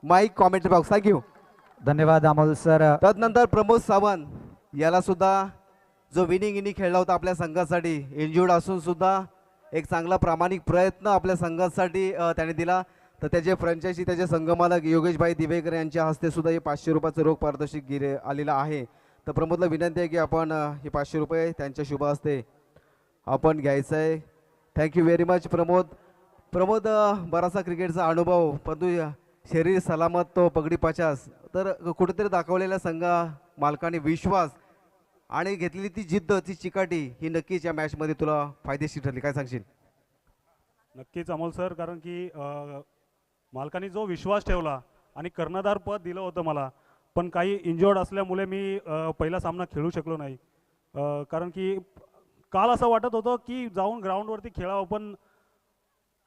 Mic commentary box. Thank you. धन्यवाद Amol sir. तदनंतर प्रमोद सावंत याला सुद्धा जो विनिंग इनिंग खेळला होता आपल्या संघासाठी, इंज्युर्ड असून सुद्धा एक चांगला प्रामाणिक प्रयत्न आपल्या संघासाठी त्याने दिला. तर त्याचे फ्रँचायझी त्याचे संघमालक योगेशभाई दिवेकर यांच्या हस्ते सुद्धा हे 500 रुपयाचं रोख पारितोषिक आलेलं आहे. तर प्रमोदला विनंती आहे की आपण हे 500 रुपये त्यांच्या शुभ हस्ते आपण घ्यायचं आहे. Thank you very much Pramod. Pramod बराचसा क्रिकेटचा अनुभव, परंतु शरीर सलामत तो पगडी 50. तर कुठेतरी दाखवलेल्या संघा मालकाने विश्वास आणि घेतलेली ती जिद्द, ती चिकाटी ही नक्कीच या मॅचमध्ये तुला फायदेशीर ठरली. काय सांगशील? नक्कीच अमोल सर, कारण की मालकाने जो विश्वास ठेवला आणि कर्णधार पद दिलं होतं मला, पण काही इंजर्ड असल्यामुळे मी पहिला सामना खेळू शकलो नाही. कारण की काल असं वाटत होतं की जाऊन ग्राउंडवरती खेळावं, पण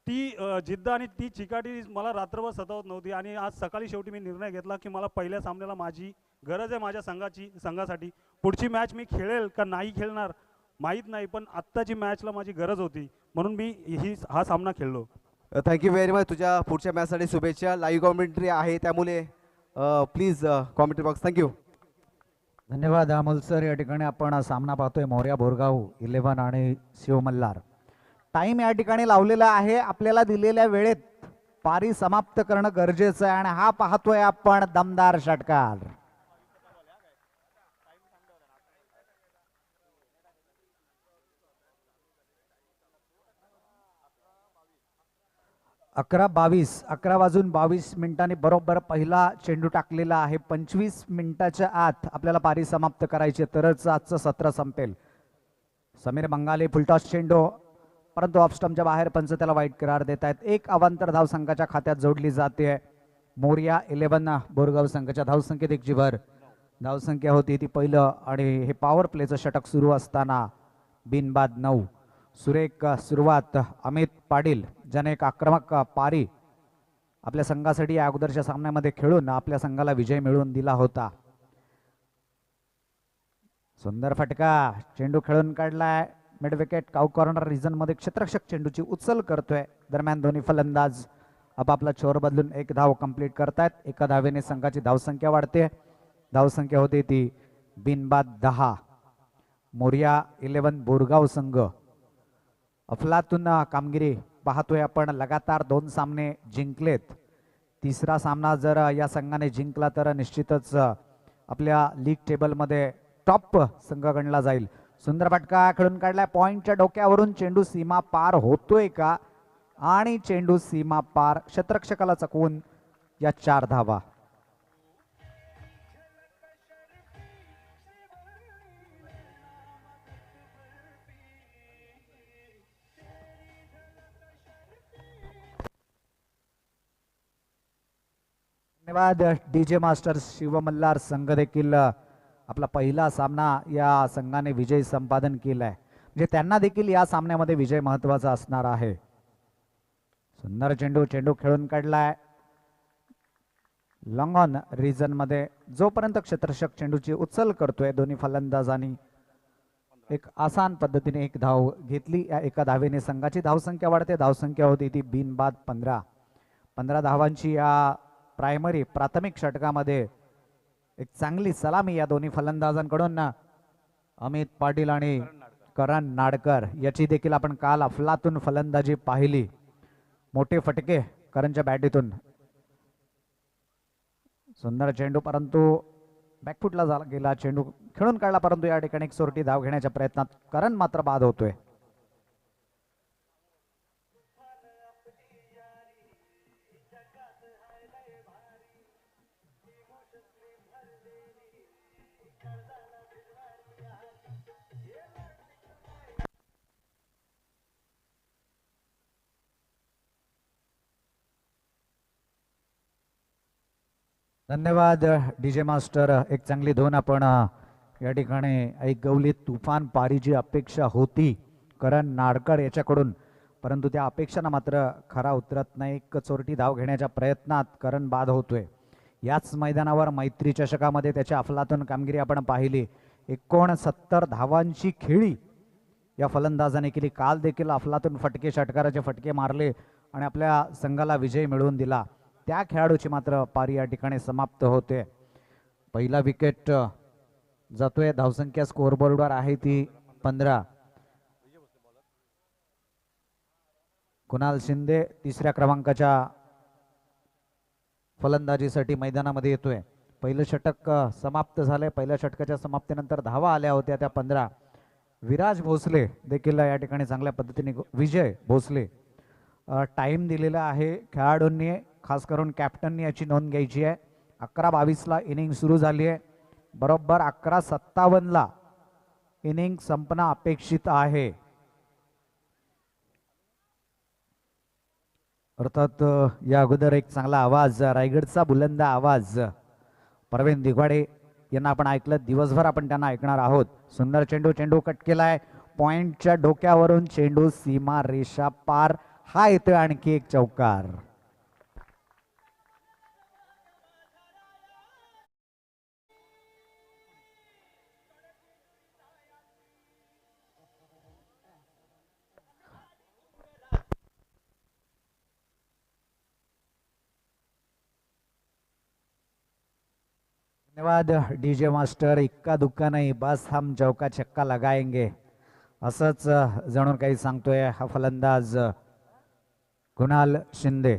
ती जिद्द आणि ती चिकाटी मला रात्रभर सतावत नव्हती. आणि आज सकाळी शेवटी मी निर्णय घेतला की मला पहिल्या सामन्याला माझी गरज आहे माझ्या संघासाठी. पुढची मॅच मी खेळेल का नाही खेळणार माहीत नाही, पण आत्ताची मॅचला माझी गरज होती म्हणून मी हा सामना खेळलो. Thank you very much. तुझ्या पुढच्या मॅचसाठी शुभेच्छा. लाईव्ह कॉमेंट्री आहे त्यामुळे प्लीज कॉमेंट्री बॉक्स. थँक्यू. धन्यवाद अमोल सर. या ठिकाणी आपण सामना पाहतोय मोर्या बोरगाव 11 आणि शिव मल्हार. टाइम या ठिकाणी लावलेला आहे. आपल्याला दिलेल्या वेळेत पारी समाप्त करणं गरजेचं आहे आणि हा पाहतोय आपण दमदार षटकार. अकरा 11 वाजून 22 मिनिटांनी बरोबर पहिला चेंडू टाकलेला आहे. 25 मिनिटाच्या आत आपल्याला पारी समाप्त करायची, तरच आजचं सत्र संपेल. समीर बंगाले फुलटॉस चेंडू, परंतु ऑफस्टम्पच्या बाहेर पंच त्याला वाईट करार देत आहेत. एक अवांतर धाव संघाच्या खात्यात जोडली जाते. मोर्या 11 बोरगाव संघाच्या धावसंख्येत एक भर धावसंख्या होती ती पहिलं, आणि हे पॉवर प्लेचं षटक सुरू असताना बिनबाद 9. सुरेख सुरुवात अमित पाटील ज्याने एक आक्रमक पारी आपल्या संघासाठी या अगोदरच्या सामन्यामध्ये खेळून आपल्या संघाला विजय मिळवून दिला होता. सुंदर फटका, चेंडू खेळून काढलाय mid wicket cow corner region मध्ये. क्षेत्ररक्षक चेंडूची उचल करतोय. दरम्यान दोन्ही फलंदाज आपापला छोर बदलून एक धाव कंप्लीट करतायत. एका धावेने संघाची धावसंख्या वाढते. धावसंख्या होते ती बिनबाद 10. मोर्या 11 बोरगाव संघ अफलातून कामगिरी पाहतोय आपण. लगातार 2 सामने जिंकलेत. तिसरा सामना जर या संघाने जिंकला तर निश्चितच आपल्या लीग टेबलमध्ये टॉप संघ गणला जाईल. सुंदर फटका खेळून काढलाय. पॉइंटच्या डोक्यावरून चेंडू सीमा पार होतोय का, आणि चेंडू सीमा पार, क्षेत्ररक्षकाला चकवून या 4 धावा. धन्यवाद. डीजे मास्टर्स शिवमल्हार संघ देखील आपला पहिला सामना या संघाने विजय संपादन केलाय, म्हणजे त्यांना देखील या सामन्यामध्ये विजय महत्वाचा असणार आहे. सुंदर चेंडू खेळून काढलाय लॉंग ऑन रिजन मध्ये. जोपर्यंत क्षेत्ररक्षक चेंडूची उचल करतोय, दोन्ही फलंदाजांनी एक आसान पद्धतीने एक धाव घेतली. या एका धावेने संघाची धावसंख्या वाढते. धावसंख्या होती ती बिनबाद 15. 15 धावांची या प्राथमिक षटकामध्ये एक चांगली सलामी या दोन्ही फलंदाजांकडून. अमित पाटील आणि करण नाडकर याची देखील आपण काल अफलातून फलंदाजी पाहिली. मोठे फटके करणच्या बॅटीतून. सुंदर चेंडू, परंतु बॅकफुटला गेला. चेंडू खेळून काढला, परंतु या ठिकाणी एक सोरटी धाव घेण्याच्या प्रयत्नात करण मात्र बाद होतोय. धन्यवाद डीजे मास्टर. एक चांगली धोन आपण या ठिकाणी ऐकवली. तुफान पारीची अपेक्षा होती करण नाडकर याच्याकडून, परंतु त्या अपेक्षांना मात्र खरा उतरत नाही. एक चोरटी धाव घेण्याच्या प्रयत्नात करण बाद होतोय. याच मैदानावर मैत्री चषकामध्ये त्याच्या अफलातून कामगिरी आपण पाहिली. 69 धावांची खेळी या फलंदाजाने केली. काल देखील अफलातून षटकाराचे फटके मारले आणि आपल्या संघाला विजय मिळवून दिला. त्या खेळाडूची मात्र पारी या ठिकाणी समाप्त होते. पहिला विकेट जातोय. धावसंख्या स्कोअरबोर्डवर आहे ती 15. कुणाल शिंदे तिसऱ्या क्रमांकाच्या फलंदाजीसाठी मैदानामध्ये येतोय. पहिलं षटक समाप्त झालंय. पहिल्या षटकाच्या समाप्तीनंतर धावा आल्या होत्या त्या 15. विराज भोसले देखील या ठिकाणी चांगल्या पद्धतीने विजय भोसले टाइम दिलेला आहे खेळाडूंनी, खास करून कॅप्टननी याची नोंद घ्यायची आहे. 11:22 इनिंग सुरू झाली आहे. बरोबर 11:57 इनिंग संपणं अपेक्षित आहे. अर्थात या अगोदर एक चांगला आवाज, रायगडचा बुलंद आवाज प्रवीण दिघवाडे यांना आपण ऐकलं. दिवसभर आपण त्यांना ऐकणार आहोत. सुंदर चेंडू कट केलाय. पॉइंटच्या डोक्यावरून चेंडू सीमा रेषा पार. हा येतोय आणखी एक चौकार. धन्यवाद डीजे मास्टर. इक्का दुक्का नाही, बस हम चौका छक्का लगाएंगे असंच जणून काही सांगतोय हा फलंदाज कुणाल शिंदे.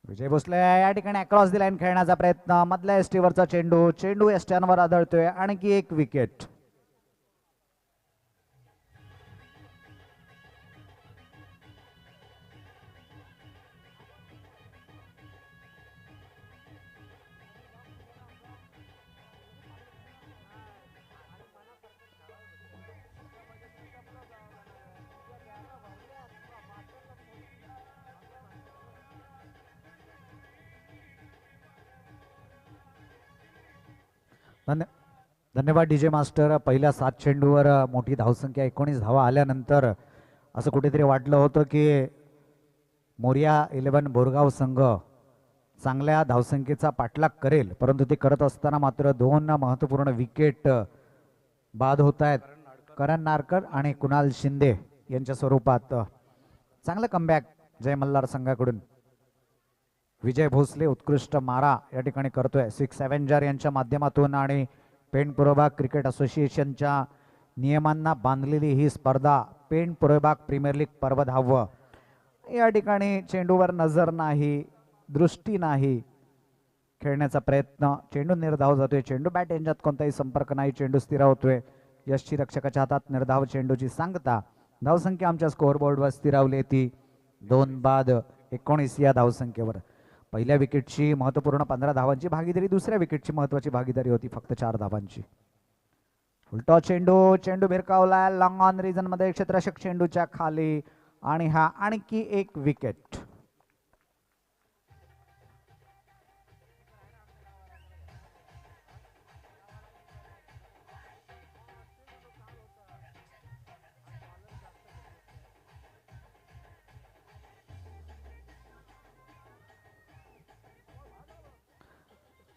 विजय भोसले या ठिकाणी अक्रॉस द लाईन खेळण्याचा प्रयत्न. मधल्या एसटीवरचा चेंडू एसट्यांवर आदळतोय. आणखी एक विकेट. धन्यवाद डीजे मास्टर. पहिल्या 7 चेंडूवर मोठी धावसंख्या 19 धावा आल्यानंतर असं कुठेतरी वाटलं होतं की मोरिया 11 बोरगाव संघ चांगल्या धावसंख्येचा पाठलाग करेल, परंतु ते करत असताना मात्र 2 महत्त्वपूर्ण विकेट बाद होत आहेत. करण नारकर आणि कुणाल शिंदे यांच्या स्वरूपात चांगलं कमबॅक जय मल्हार संघाकडून. विजय भोसले उत्कृष्ट मारा या ठिकाणी करतोय. 6 अवेंजर यांच्या माध्यमातून आणि पेण पुरबाग क्रिकेट असोसिएशनच्या नियमांना बांधलेली ही स्पर्धा पेण पुरबाग प्रीमियर लीग पर्व 10. या ठिकाणी चेंडूवर नजर नाही, दृष्टी नाही, खेळण्याचा प्रयत्न. चेंडू निर्धाव जातोय. चेंडू बॅट यांच्यात कोणताही संपर्क नाही. चेंडू स्थिरावतोय. यशची रक्षकाच्या हातात निर्धाव चेंडूची सांगता. धावसंख्या आमच्या स्कोअरबोर्डवर स्थिरावली ती 2 बाद 19 या धावसंख्येवर. पहिल्या विकेटची महत्त्वपूर्ण 15 धावांची भागीदारी, दुसऱ्या विकेटची महत्त्वाची भागीदारी होती फक्त 4 धावांची. उलटा चेंडू भिरकावलाय लॉंग ऑन रिजन मध्ये क्षेत्ररक्षक चेंडूच्या खाली आणि हा आणखी एक विकेट.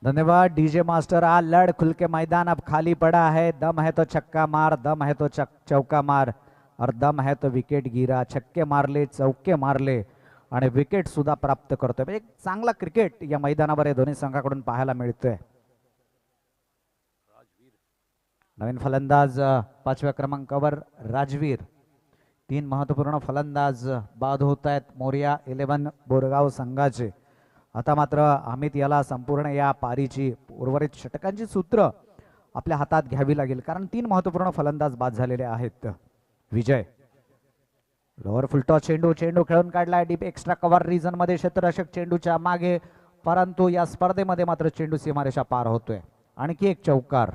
धन्यवाद डीजे मास्टर. आ लड़ खुल के मैदान अब खाली पड़ा है. दम है तो छक्का मार, दम है तो चौका मार और दम है तो विकेट गिरा. छक्के मारले, चौके मारले आणि विकेट सुद्धा प्राप्त करतोय. म्हणजे एक चांगला क्रिकेट या मैदानावर या दोन्ही संघाकडून पाहायला मिळतोय. नवीन फलंदाज 5व्या क्रमांकावर राजवीर. 3 महत्त्वपूर्ण फलंदाज बाद होत आहेत मोरिया 11 बोरगाव संघाचे. आता मात्र अमित याला संपूर्ण या पारीची उर्वरित षटकांची सूत्र आपल्या हातात घ्यावी लागेल, कारण 3 महत्त्वपूर्ण फलंदाज बाद झालेले आहेत. विजय लोअर फुलटॉस चेंडू खेळून काढलाय डीप एक्स्ट्रा कव्हर रिजन मध्ये क्षेत्ररक्षक चेंडूच्या मागे, परंतु या स्पर्धेमध्ये मात्र चेंडू सीमारेषा पार होतोय. आणखी एक चौकार.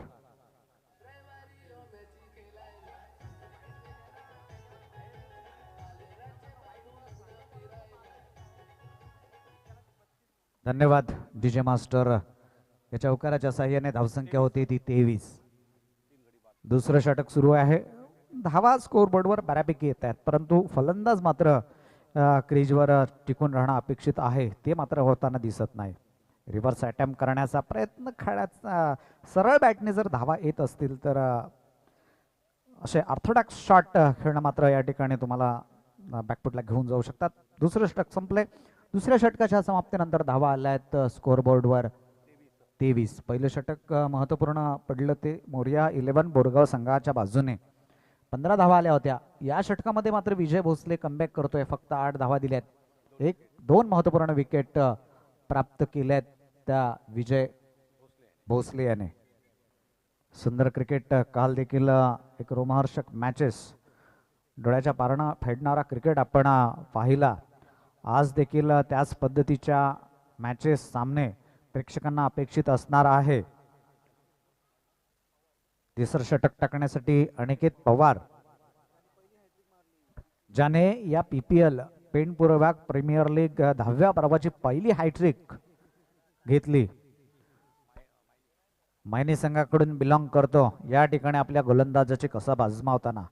धन्यवाद डीजे मास्टर. या चौकाराच्या साह्याने धावसंख्या होती ती 23. दुसरं षटक सुरू आहे. धावा स्कोअरबोर्डवर बऱ्यापैकी येत आहेत, परंतु फलंदाज मात्र क्रीजवर टिकून राहणं अपेक्षित आहे, ते मात्र होताना दिसत नाही. रिव्हर्स अटेम्प्ट करण्याचा प्रयत्न खेळायचा, सरळ बॅटने जर धावा येत असतील तर असे ऑर्थोडॉक्स शॉट खेळणं मात्र या ठिकाणी तुम्हाला बॅकफुटला घेऊन जाऊ शकतात. दुसरं षटक संपले. दुसऱ्या षटकाच्या समाप्तीनंतर धावा आल्या आहेत स्कोअरबोर्डवर 23. पहिलं षटक महत्त्वपूर्ण पडलं ते मोरया 11 बोरगाव संघाच्या बाजूने 15 धावा आल्या होत्या. या षटकामध्ये मात्र विजय भोसले कमबॅक करतोय, फक्त 8 धावा दिल्यात. दोन महत्त्वपूर्ण विकेट प्राप्त केल्यात त्या विजय भोसले याने. सुंदर क्रिकेट काल देखील एक रोमहर्षक मॅचेस, डोळ्याच्या पारणं फेडणारा क्रिकेट आपण पाहिला. आज देखील त्याच पद्धतीच्या मॅचेस सामने प्रेक्षकांना अपेक्षित असणार आहे. तिसरं षटक टाकण्यासाठी अनिकेत पवार, ज्याने या PPL पेणपूर्वक प्रीमियर लीग 10व्या पर्वाची पहिली हॅट्रिक घेतली. मायनी संघाकडून बिलॉंग करतो. या ठिकाणी आपल्या गोलंदाजाची कसब आजमावताना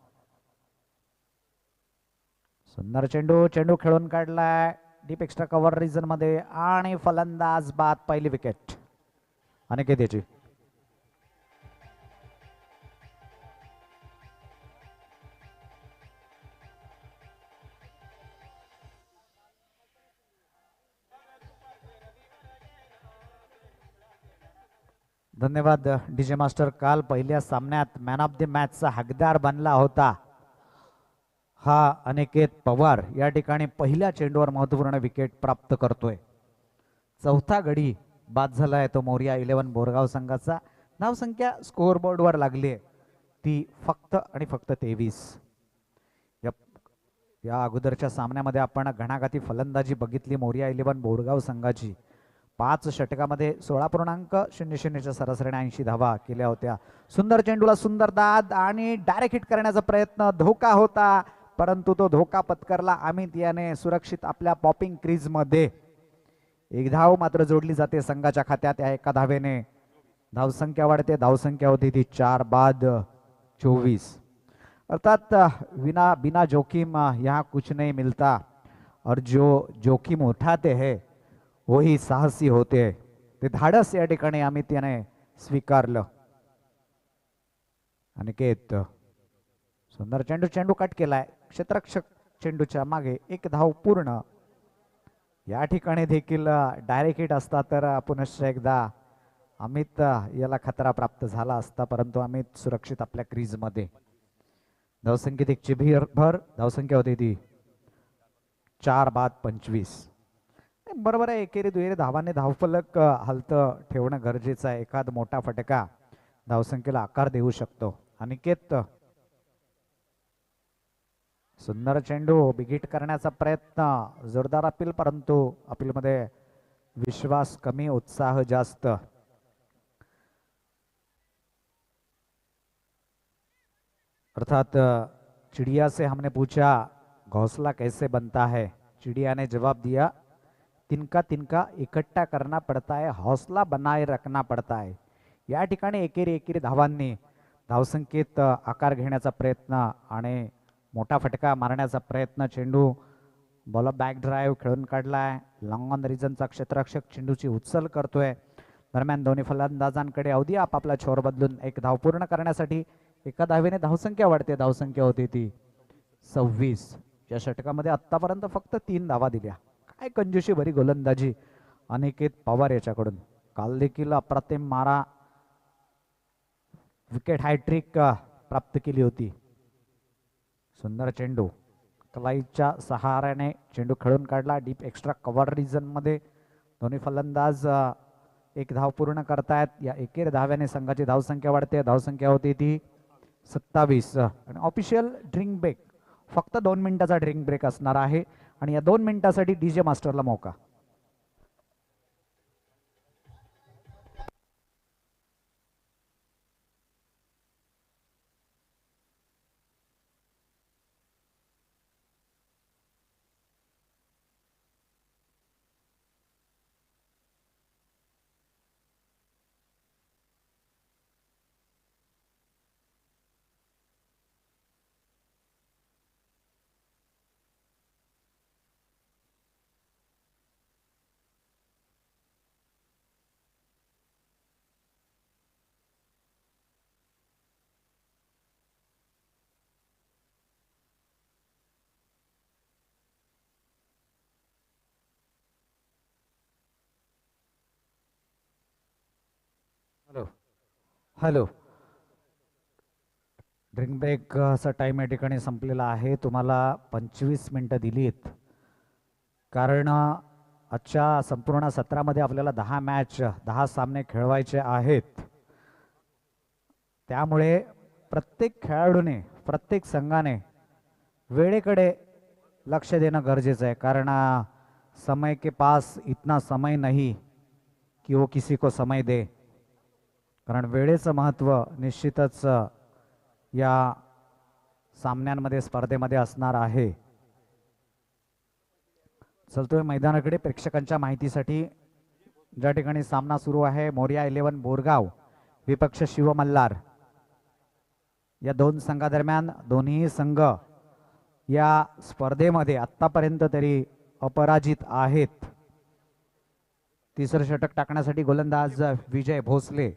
सुंदर चेंडू खेळून काढलाय डीप एक्स्ट्रा कव्हर रिजन मध्ये आणि फलंदाज बाद. पहिली विकेट अनिकेत याची. धन्यवाद डीजे मास्टर. काल पहिल्या सामन्यात मॅन ऑफ द मॅचचा हकदार बनला होता हा अनिकेत पवार. या ठिकाणी पहिल्या चेंडूवर महत्त्वपूर्ण विकेट प्राप्त करतोय. चौथा गडी बाद झालाय तो मोरया 11 बोरगाव संघाचा. धावसंख्या स्कोअरबोर्डवर लागली आहे ती फक्त आणि फक्त 23. या अगोदरच्या सामन्यामध्ये आपण घणाघाती फलंदाजी बघितली मोरया 11 बोरगाव संघाची. 5 षटकामध्ये 16.00च्या सरासरीने 80 धावा केल्या होत्या. सुंदर चेंडूला सुंदर दाद आणि डायरेक्ट हिट करण्याचा प्रयत्न, धोका होता परंतु तो धोका पत्करला अमित याने सुरक्षित आपल्या पॉपिंग क्रीज मध्ये. एक धाव मात्र जोडली जाते संघाच्या खात्यात या एका धावेने. धावसंख्या वाढते. धावसंख्या होती ती 4 बाद 24. अर्थात बिना जोखिम यहाँ कुछ नहीं मिलता और जो जोखिम उठाते हैं वही साहसी होते. ते धाडस या ठिकाणी अमित याने स्वीकारलं. अनिकेत सुंदर चेंडू कट केलाय. क्षेत्ररक्षक चेंडूच्या मागे एक धाव पूर्ण. या ठिकाणी देखील डायरेक्ट हिट असता तर पुनश्च एकदा अमित याला खतरा प्राप्त झाला असता, परंतु अमित सुरक्षित आपल्या क्रीज मध्ये. धावसंख्येत एक भर. धावसंख्या होती ती 4 बाद 25. बरोबर आहे. एकेरी दुहेरी धावाने धावफलक हलतं ठेवणं गरजेचं आहे. एखाद मोठा फटका धावसंख्येला आकार देऊ शकतो. अनिकेत सुंदर चेंडू बिगिट करण्याचा प्रयत्न, जोरदार अपील परंतु अपील मध्ये विश्वास कमी, उत्साह जास्त. अर्थात चिड़िया से हमने पूछा घोंसला कैसे बनता है. चिड़िया ने जवाब दिया तिनका तिनका इकट्ठा करना पड़ता है, हौसला बनाए रखना पड़ता है. या ठिकाणी एकेरी धावांनी धावसंख्येत आकार घेण्याचा प्रयत्न आणि मोठा फटका मारण्याचा प्रयत्न. चेंडू बॉल बॅक ड्राईव्ह खेळून काढलाय. लॉंग ऑन रिजनचा क्षेत्ररक्षक चेंडूची उचल करतोय. दरम्यान दोन्ही फलंदाजांकडे अवधी आपापला छोर बदलून एक धाव पूर्ण करण्यासाठी. एका धावेने धावसंख्या वाढते. धावसंख्या होती ती 26. या षटकामध्ये आतापर्यंत फक्त 3 धावा दिल्या. काय कंजूशी भरी गोलंदाजी अनिकेत पवार याच्याकडून. काल देखील अप्रतिम मारा विकेट हॅट्रिक प्राप्त केली होती. सुंदर चेंडू क्लाईच्या सहाऱ्याने चेंडू खेळून काढला डीप एक्स्ट्रा कव्हर रिजन मध्ये. दोन्ही फलंदाज एक धाव पूर्ण करतायत. या एकेरी धाव्याने संघाची धावसंख्या वाढते. धावसंख्या होती ती 27. आणि ऑफिशियल ड्रिंक ब्रेक फक्त 2 मिनिटाचा ड्रिंक ब्रेक असणार आहे आणि या 2 मिनिटासाठी डीजे मास्टरला मौका. हॅलो. ड्रिंक ब्रेकचा टाईम या ठिकाणी संपलेला आहे. तुम्हाला 25 मिनटं दिलीत, कारण आजच्या संपूर्ण सत्रामध्ये आपल्याला 10 मॅच 10 सामने खेळवायचे आहेत. त्यामुळे प्रत्येक खेळाडूने प्रत्येक संघाने वेळेकडे लक्ष देणं गरजेचं आहे, कारण समय के पास इतना समय नहीं कि वो किसी को समय दे. कारण वेळेचं महत्त्व निश्चितच या सामन्यांमध्ये स्पर्धेमध्ये असणार आहे. चलतोय मैदानाकडे प्रेक्षकांच्या माहितीसाठी. ज्या ठिकाणी सामना सुरू आहे, मोरिया 11 बोरगाव विपक्ष शिव मल्हार. या दोन संघादरम्यान दोन्ही संघ या स्पर्धेमध्ये आत्तापर्यंत तरी अपराजित आहेत. तिसरं षटक टाकण्यासाठी गोलंदाज विजय भोसले,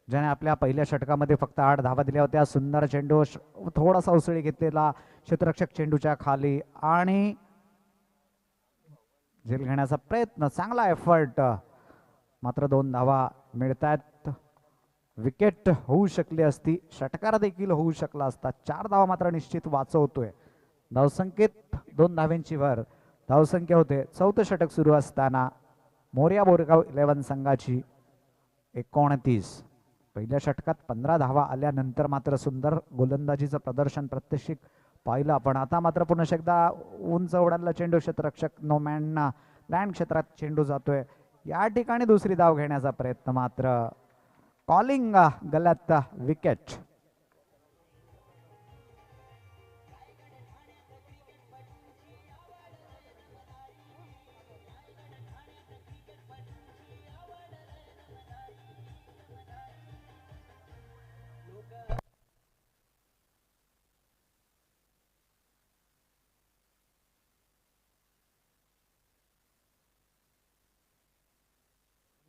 ज्याने आपल्या पहिल्या षटकामध्ये फक्त 8 धावा दिल्या होत्या. सुंदर चेंडू, थोडासा उसळी घेतलेला क्षेत्ररक्षक चेंडूच्या खाली आणि झेल घेण्याचा प्रयत्न, चांगला एफर्ट, मात्र 2 धावा मिळतात. विकेट होऊ शकली असती, षटकार देखील होऊ शकला असता. 4 धावा मात्र निश्चित वाचवतोय. धावसंख्येत 2 धाव्यांची भर. धावसंख्या होते. चौथं षटक सुरू असताना मोरिया बोरगाव 11 संघाची 29. पहिल्या षटकात 15 धावा आल्यानंतर मात्र सुंदर गोलंदाजीचं प्रदर्शन प्रत्यक्षिक पाहिलं आपण. आता मात्र पुन्हा एकदा उंच उडालेला चेंडू, क्षेत्ररक्षक नोमॅन लँड क्षेत्रात चेंडू जातोय. या ठिकाणी दुसरी धाव घेण्याचा प्रयत्न, मात्र कॉलिंग गलत, विकेट.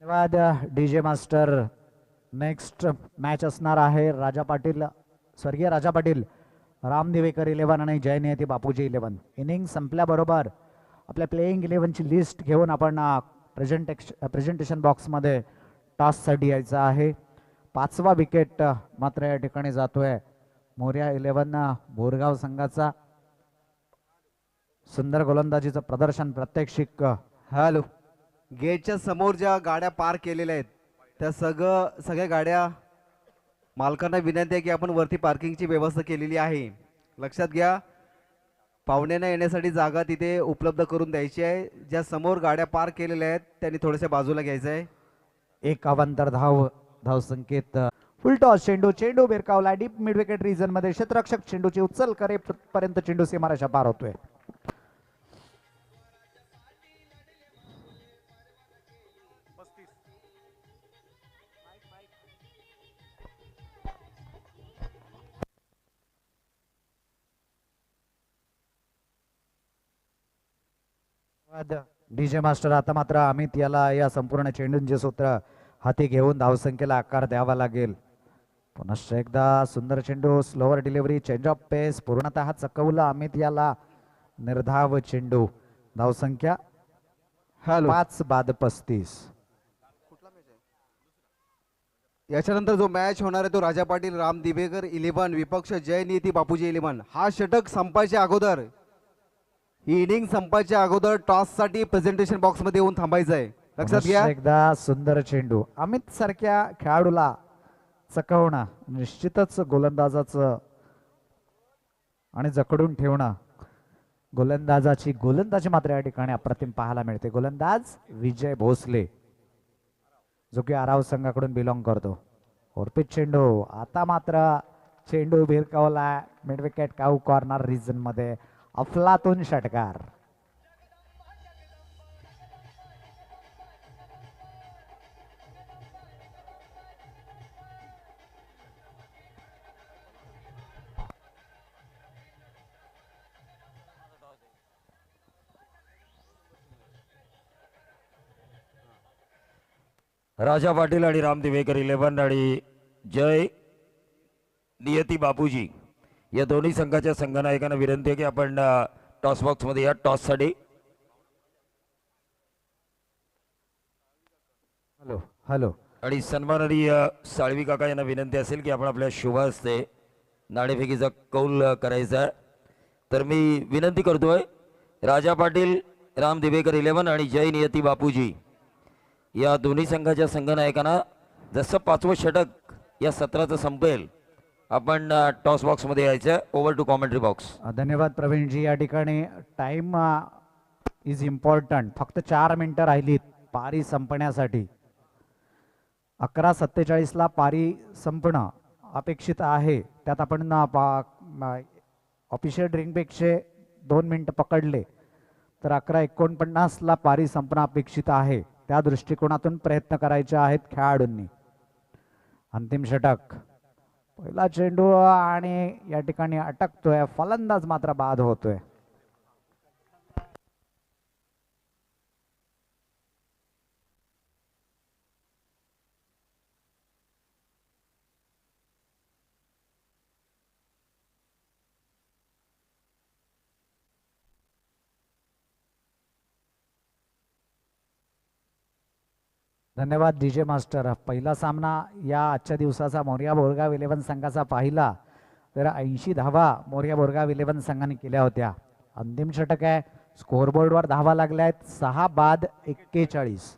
धन्यवाद डीजे मास्टर. नेक्स्ट मॅच असणार आहे राजा पाटील, स्वर्गीय राजा पाटील राम दिवेकर 11 आणि जय नियती बापूजी 11. इनिंग संपल्याबरोबर आपल्या प्लेइंग 11ची लिस्ट घेऊन आपण प्रेझेंटेशन बॉक्समध्ये टॉससाठी यायचं आहे. 5वा विकेट मात्र या ठिकाणी जातोय मोरिया 11 बोरगाव संघाचा. सुंदर गोलंदाजीचं प्रदर्शन प्रात्यक्षिक. हॅलो. गेटच्या समोर ज्या गाड्या पार्क केलेल्या आहेत त्या सगळ्या गाड्या मालकांना विनंती आहे की आपण वरती पार्किंगची व्यवस्था केलेली आहे. लक्षात घ्या, पाहुण्यांना येण्यासाठी जागा तिथे उपलब्ध करून द्यायची आहे. ज्या समोर गाड्या पार्क केलेल्या आहेत त्यांनी थोड्याशा बाजूला घ्यायचं आहे. 51 धावसंख्येत फुल टॉस चेंडू, चेंडू भिरकावला डीप मिड विकेट रिजन मध्ये. क्षेत्ररक्षक चेंडूची उचल करेपर्यंत चेंडू सीमारेषा पार होतोय. DJ master. आता मात्र अमित याला या संपूर्ण चेंडूंचे सूत्र हाती घेऊन धावसंख्येला आकार द्यावा लागेल. पुनश्च एकदा सुंदर चेंडू, स्लोअर डिलिव्हरी, चेंज ऑफ पेस पूर्णतः चकवलं अमित याला. निर्धाव चेंडू. धावसंख्या 5 बाद 35. याच्यानंतर जो मॅच होणार आहे तो राजा पाटील राम दिवेकर 11 विपक्ष जय नियती बापूजी 11. हा षटक संपायच्या अगोदर, ही इनिंग संपायच्या अगोदर टॉससाठी प्रेझेंटेशन बॉक्समध्ये येऊन थांबायचं आहे. लक्षात घ्या. एकदा सुंदर चेंडू. अमित सारख्या खेळाडूला चकवणं निश्चितच गोलंदाजाचं आणि जकडून ठेवणं गोलंदाजाची गोलंदाजी मात्र या ठिकाणी अप्रतिम पाहायला मिळते. गोलंदाज विजय भोसले, जो की आराव संघाकडून बिलॉंग करतो. ओरपित चेंडू. आता मात्र चेंडू भिरकावला मिड विकेट काऊ कॉर्नर रिजन मध्ये. अफलातून षटकार. राजा पाटील आणि राम दिवेकर 11 आणि जय नियती बापूजी या दोन्ही संघाच्या संघनायकांना विनंती आहे की आपण टॉस बॉक्स मध्ये या टॉससाठी. Hello hello. आणि सन्माननीय साळवी काका यांना विनंती असेल की आपण आपल्या शुभ हस्ते नाणेफेकीचा कौल करायचा आहे. तर मी विनंती करतोय राजा पाटील राम दिवेकर 11 आणि जय नियती बापूजी या दोन्ही संघाच्या संघनायकांना जसं 5वं षटक या सत्राचं संपेल आपण टॉस बॉक्समध्ये यायचं. Over to commentary box. धन्यवाद प्रवीणजी. या ठिकाणी टाइम इज इम्पॉर्टंट. फक्त 4 मिनिटं राहिलीत पारी संपण्यासाठी. 11:47 पारी संपणं अपेक्षित आहे. त्यात आपण ऑफिशियल ड्रिंकपेक्षा 2 मिनिटं पकडले तर 11:49 पारी संपणं अपेक्षित आहे. त्या दृष्टिकोनातून प्रयत्न करायचे आहेत खेळाडूंनी. अंतिम षटक. पहिला चेंडू आणि या ठिकाणी अटकतोय. फलंदाज मात्र बाद होतोय. धन्यवाद डीजे मास्टर. पहिला सामना या आजच्या दिवसाचा मोरया बोरगाव 11 संघाचा पाहिला तर 80 धावा मोरया बोरगाव 11 संघाने केल्या होत्या. अंतिम षटक आहे. स्कोअरबोर्डवर धावा लागल्या आहेत 6 बाद 41.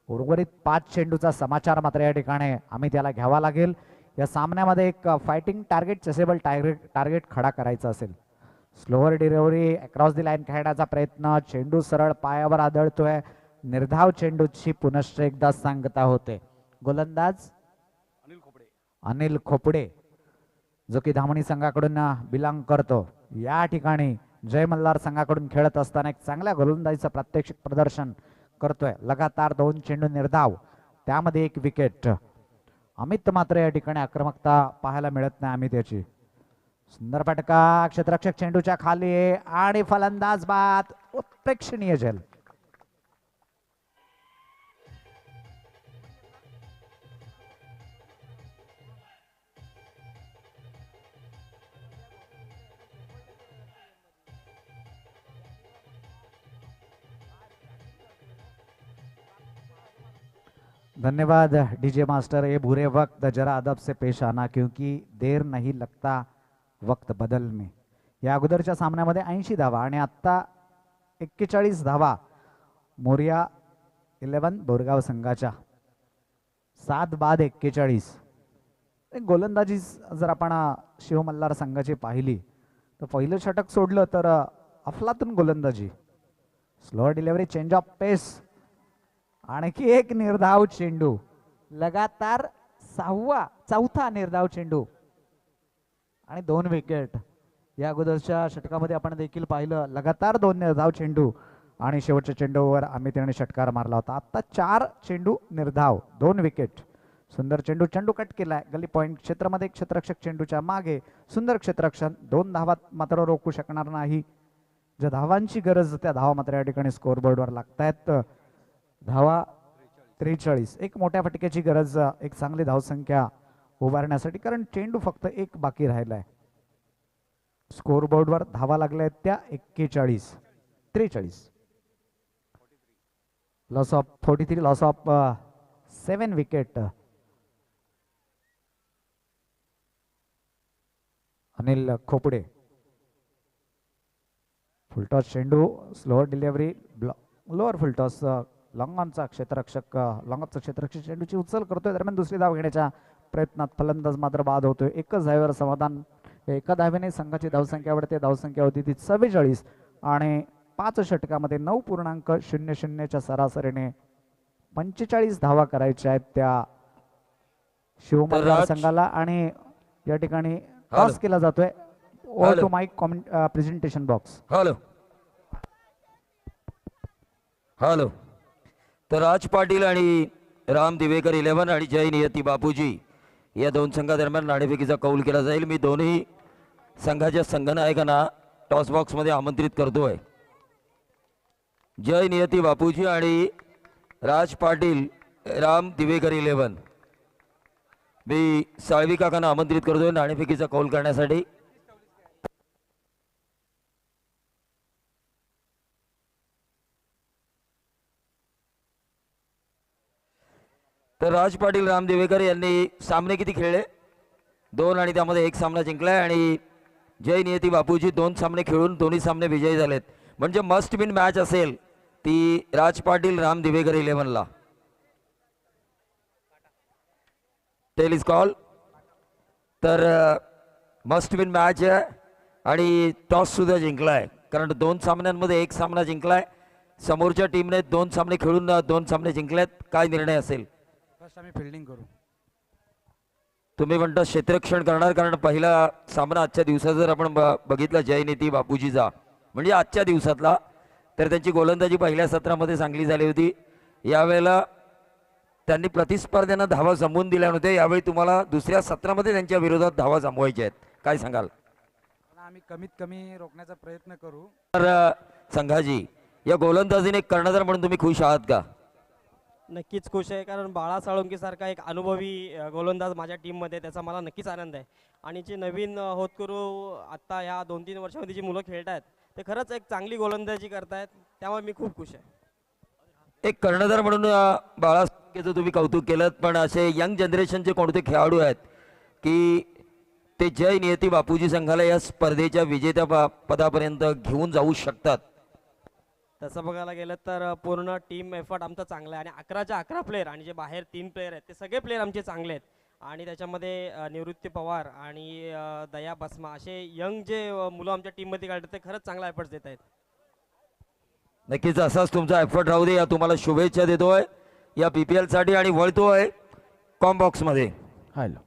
उर्वरित 5 चेंडूचा समाचार मात्र या ठिकाणी आम्ही त्याला घ्यावा लागेल. या सामन्यामध्ये एक फायटिंग टार्गेट चेसेबल टार्गेट खडा करायचा असेल. Slower delivery across the line खेळण्याचा प्रयत्न. चेंडू सरळ पायावर आदळतोय. निर्धाव चेंडूची पुनश्च एकदा सांगता होते. गोलंदाज अनिल खोपडे जो की धामणी संघाकडून बिलॉंग करतो. या ठिकाणी जय मल्हार संघाकडून खेळत असताना एक चांगल्या गोलंदाजीचं प्रात्यक्षिक प्रदर्शन करतोय. लगातार 2 चेंडू निर्धाव त्यामध्ये 1 विकेट. अमित मात्र या ठिकाणी आक्रमकता पाहायला मिळत नाही. अमित याची सुंदर फटका क्षेत्ररक्षक चेंडूच्या खाली आणि फलंदाज बाद. प्रेक्षणीय झेल. धन्यवाद डीजे मास्टर. ये बुरे वक्त जरा अदब से पेश आना क्योंकि देर नहीं लगता वक्त बदल में. या अगोदरच्या सामन्यामध्ये 80 धावा आणि आत्ता 41 धावा मोरया 11 बोरगाव संघाच्या. 7 बाद 41. गोलंदाजी जर आपण शिव मल्हार संघाची पाहिली तर पहिलं षटक सोडलं तर अफलातून गोलंदाजी. स्लो डिलिव्हरी चेंज ऑफ पेस. आणखी एक निर्धाव चेंडू. लगातार 4था निर्धाव चेंडू आणि 2 विकेट. या अगोदरच्या षटकामध्ये आपण देखील पाहिलं लगातार 2 निर्धाव चेंडू आणि शेवटच्या चेंडूवर अमित यांनी षटकार मारला होता. आता 4 चेंडू निर्धाव 2 विकेट. सुंदर चेंडू. चेंडू कट केलाय गली पॉइंट क्षेत्रामध्ये. क्षेत्ररक्षक चेंडूच्या मागे. सुंदर क्षेत्ररक्षण. 2 धावा मात्र रोखू शकणार नाही. ज्या धावांची गरज त्या धावा मात्र या ठिकाणी स्कोअरबोर्डवर लागतायत. धावा 43. एक मोठ्या फटक्याची गरज. एक चांगली धावसंख्या उभारण्यासाठी कारण चेंडू फक्त 1 बाकी राहिलाय. स्कोअरबोर्डवर धावा लागल्या आहेत त्या 43. Loss of 43. Loss of 7 wicket. Anil Khopade. Full toss चेंडू. Slower delivery. Lower full toss. लॉंगॉनचा क्षेत्ररक्षक चेंडूची उचल करतोय. दरम्यान दुसरी धाव घेण्याच्या प्रयत्नात फलंदाज मात्र बाद होतोय. एकच धावेवर समाधान. एका धावेने संघाची धावसंख्या वाढते. धावसंख्या होती ती 44 आणि 5 षटकामध्ये 9.00च्या सरासरीने 45 धावा करायच्या आहेत त्या शिवमल्हार संघाला. आणि या ठिकाणी टॉस केला जातोय. Over to mic presentation box. Hello. तर राज पाटील आणि राम दिवेकर 11 आणि जय नियती बापूजी या 2 संघादरम्यान नाणेफेकीचा कौल केला जाईल. मी दोन्ही संघाच्या संघनायकांना टॉस बॉक्समध्ये आमंत्रित करतोय. जय नियती बापूजी आणि राज पाटील राम दिवेकर 11. मी साळवी काकांना आमंत्रित करतोय नाणेफेकीचा कौल करण्यासाठी. तर राज पाटील राम दिवेकर यांनी सामने किती खेळले? 2 आणि त्यामध्ये 1 सामना जिंकलाय आणि जय नियती बापूजी 2 सामने खेळून दोन्ही सामने विजयी झालेत. म्हणजे मस्ट विन मॅच असेल ती राज पाटील राम दिवेकर 11ला. Tail is call. तर मस्ट विन मॅच आहे आणि टॉस सुद्धा जिंकलाय, कारण 2 सामन्यांमध्ये 1 सामना जिंकलाय. समोरच्या टीमने 2 सामने खेळून 2 सामने जिंकलेत. काय निर्णय असेल? फर्स्ट आम्ही फिल्डिंग करू. तुम्ही म्हणता क्षेत्ररक्षण करणार, कारण पहिला सामना आजच्या दिवसात जर आपण बघितला जयनीती बापूजीचा, म्हणजे आजच्या दिवसातला, तर त्यांची गोलंदाजी पहिल्या सत्रामध्ये चांगली झाली होती. यावेळेला त्यांनी प्रतिस्पर्ध्यांना धावा जमवून दिल्या नव्हत्या. यावेळी तुम्हाला दुसऱ्या सत्रामध्ये त्यांच्या विरोधात धावा जमवायच्या आहेत. काय सांगाल? आम्ही कमीत कमी रोखण्याचा प्रयत्न करू. तर संघाजी या गोलंदाजीने कर्णधार म्हणून तुम्ही खुश आहात का? नक्कीच खुश आहे, कारण बाळा साळुंकेसारखा एक अनुभवी गोलंदाज माझ्या टीममध्ये, त्याचा मला नक्कीच आनंद आहे. आणि जे नवीन होतकरू आत्ता ह्या 2-3 वर्षामध्ये जी मुलं खेळत आहेत ते खरंच एक चांगली गोलंदाजी करतायत, त्यामुळे मी खूप खुश आहे. एक कर्णधार म्हणून बाळासाहेबचं तुम्ही कौतुक केलं, पण असे यंग जनरेशनचे कोणते खेळाडू आहेत की ते जय नियती बापूजी संघाला या स्पर्धेच्या विजेत्या पदापर्यंत घेऊन जाऊ शकतात? तसं बघायला गेलं तर पूर्ण टीम एफर्ट आमचा चांगला आहे आणि 11च्या 11 प्लेयर आणि जे बाहेर 3 प्लेयर आहेत ते सगळे प्लेयर आमचे चांगले आहेत. आणि त्याच्यामध्ये निवृत्ती पवार आणि दया बसमा असे यंग जे मुलं आमच्या टीममध्ये काढतात ते खरंच चांगला एफर्ट्स देत आहेत. नक्कीच असाच तुमचा एफर्ट राहू दे. या तुम्हाला शुभेच्छा देतोय या PPL साठी आणि वळतोय कॉम्बॉक्स मध्ये. हॅलो,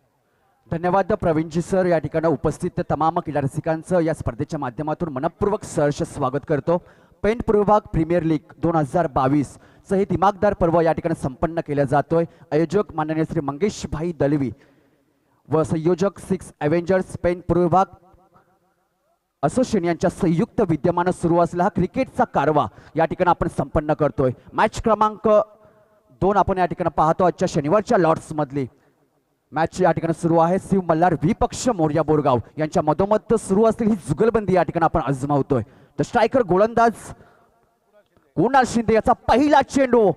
धन्यवाद प्रवीणजी सर. या ठिकाणी उपस्थित तमाम क्रीडा रसिकांचं या स्पर्धेच्या माध्यमातून मनपूर्वक सहर्ष स्वागत करतो. पेंट प्रविभाग प्रीमियर लीग 2022 चं हे दिमागदार पर्व या ठिकाणी संपन्न केलं जातोय. आयोजक माननीय श्री मंगेश भाई दलवी व संयोजक 6 अव्हेंजर्स पेंट प्रविभाग असोसिएशन यांच्या संयुक्त विद्यमानं सुरू असलेला हा क्रिकेटचा कारवा या ठिकाणी आपण संपन्न करतोय. मॅच क्रमांक 2 आपण या ठिकाणी पाहतो. आजच्या शनिवारच्या लॉर्ड्स मधली मॅच या ठिकाणी सुरू आहे. शिव मल्हार विपक्ष मोर्या बोरगाव यांच्या मधोमध सुरू असलेली ही जुगलबंदी या ठिकाणी आपण आजमावतोय. तर स्ट्रायकर गोलंदाज कुणाल शिंदे याचा पहिला चेंडू,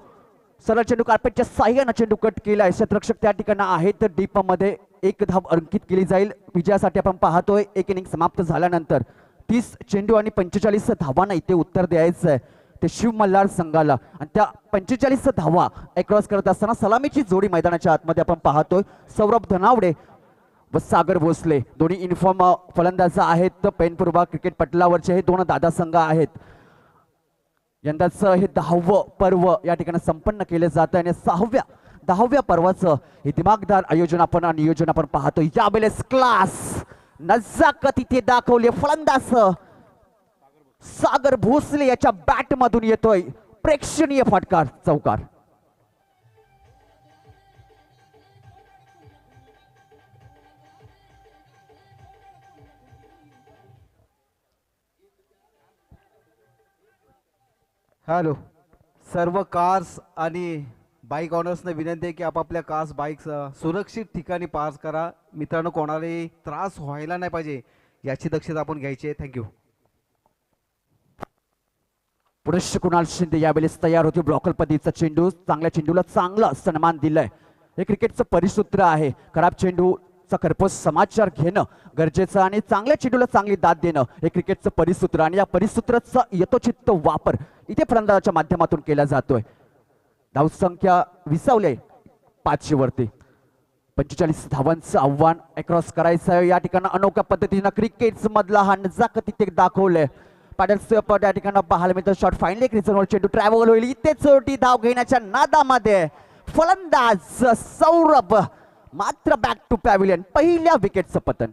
सरळ चेंडू कार्पेटच्या साह्यानं चेंडू कट केलाय. क्षेत्ररक्षक त्या ठिकाणी आहेत. तर डीप मध्ये 1 धाव अंकित केली जाईल. विजयासाठी आपण पाहतोय 1 इनिंग समाप्त झाल्यानंतर 30 चेंडू आणि 45 धावांना इथे उत्तर द्यायचं आहे ते शिव मल्हार संघाला. आणि त्या 45 धावा अक्रॉस करत असताना सलामीची जोडी मैदानाच्या आतमध्ये आपण पाहतोय. सौरभ धनावडे व सागर भोसले दोन्ही इन्फॉर्म फलंदाज आहेत. तर पेनपुरबा क्रिकेट पटलावरचे हे 2 दादा संघ आहेत. यंदाच हे 10वं पर्व या ठिकाणी संपन्न केले जात आहे आणि 10व्या पर्वाचं हे दिमागदार आयोजन आपण नियोजन आपण पाहतो. यावेळेस क्लास नजाकत इथे दाखवले. फलंदाज सागर भोसले याच्या बॅट मधून येतोय प्रेक्षणीय फटकार, चौकार. हॅलो, सर्व कार्स आणि बाईक ऑनर्सने विनंती आहे की आपापल्या कार्स बाईक सुरक्षित ठिकाणी पार्क करा. मित्रांनो, कोणालाही त्रास व्हायला नाही पाहिजे याची दक्षता आपण घ्यायची आहे. थँक्यू. पुरुष कुणाल शिंदे यावेळेस तयार होते. ब्लॉकर पद्धतीचा चेंडू, चांगल्या चेंडूला चांगला सन्मान दिलाय. हे क्रिकेटचं परिसूत्र आहे. खराब चेंडूचा खरपोस समाचार घेणं गरजेचं आणि चांगल्या चेंडूला चांगली दाद देणं हे क्रिकेटचं परिसूत्र आणि या परिसूत्राचा यथोचित वापर इथे फलंदाजाच्या माध्यमातून केला जातोय. धावसंख्या विसावले 500 वरती. 45 धावांचं आव्हान अक्रॉस करायचं आहे. या ठिकाणी अनोख्या पद्धतीनं क्रिकेट मधला हा नजाकत इथे दाखवलंय. पॅडल या ठिकाणी पाहायला मिळतं. शॉट फायनल एक रिझनवर चेंडू ट्रॅव्हल होईल. इथे चोटी धाव घेण्याच्या नादामध्ये फलंदाज सौरभ मात्र बॅक टू पॅव्हिलियन. पहिल्या विकेटचं पतन.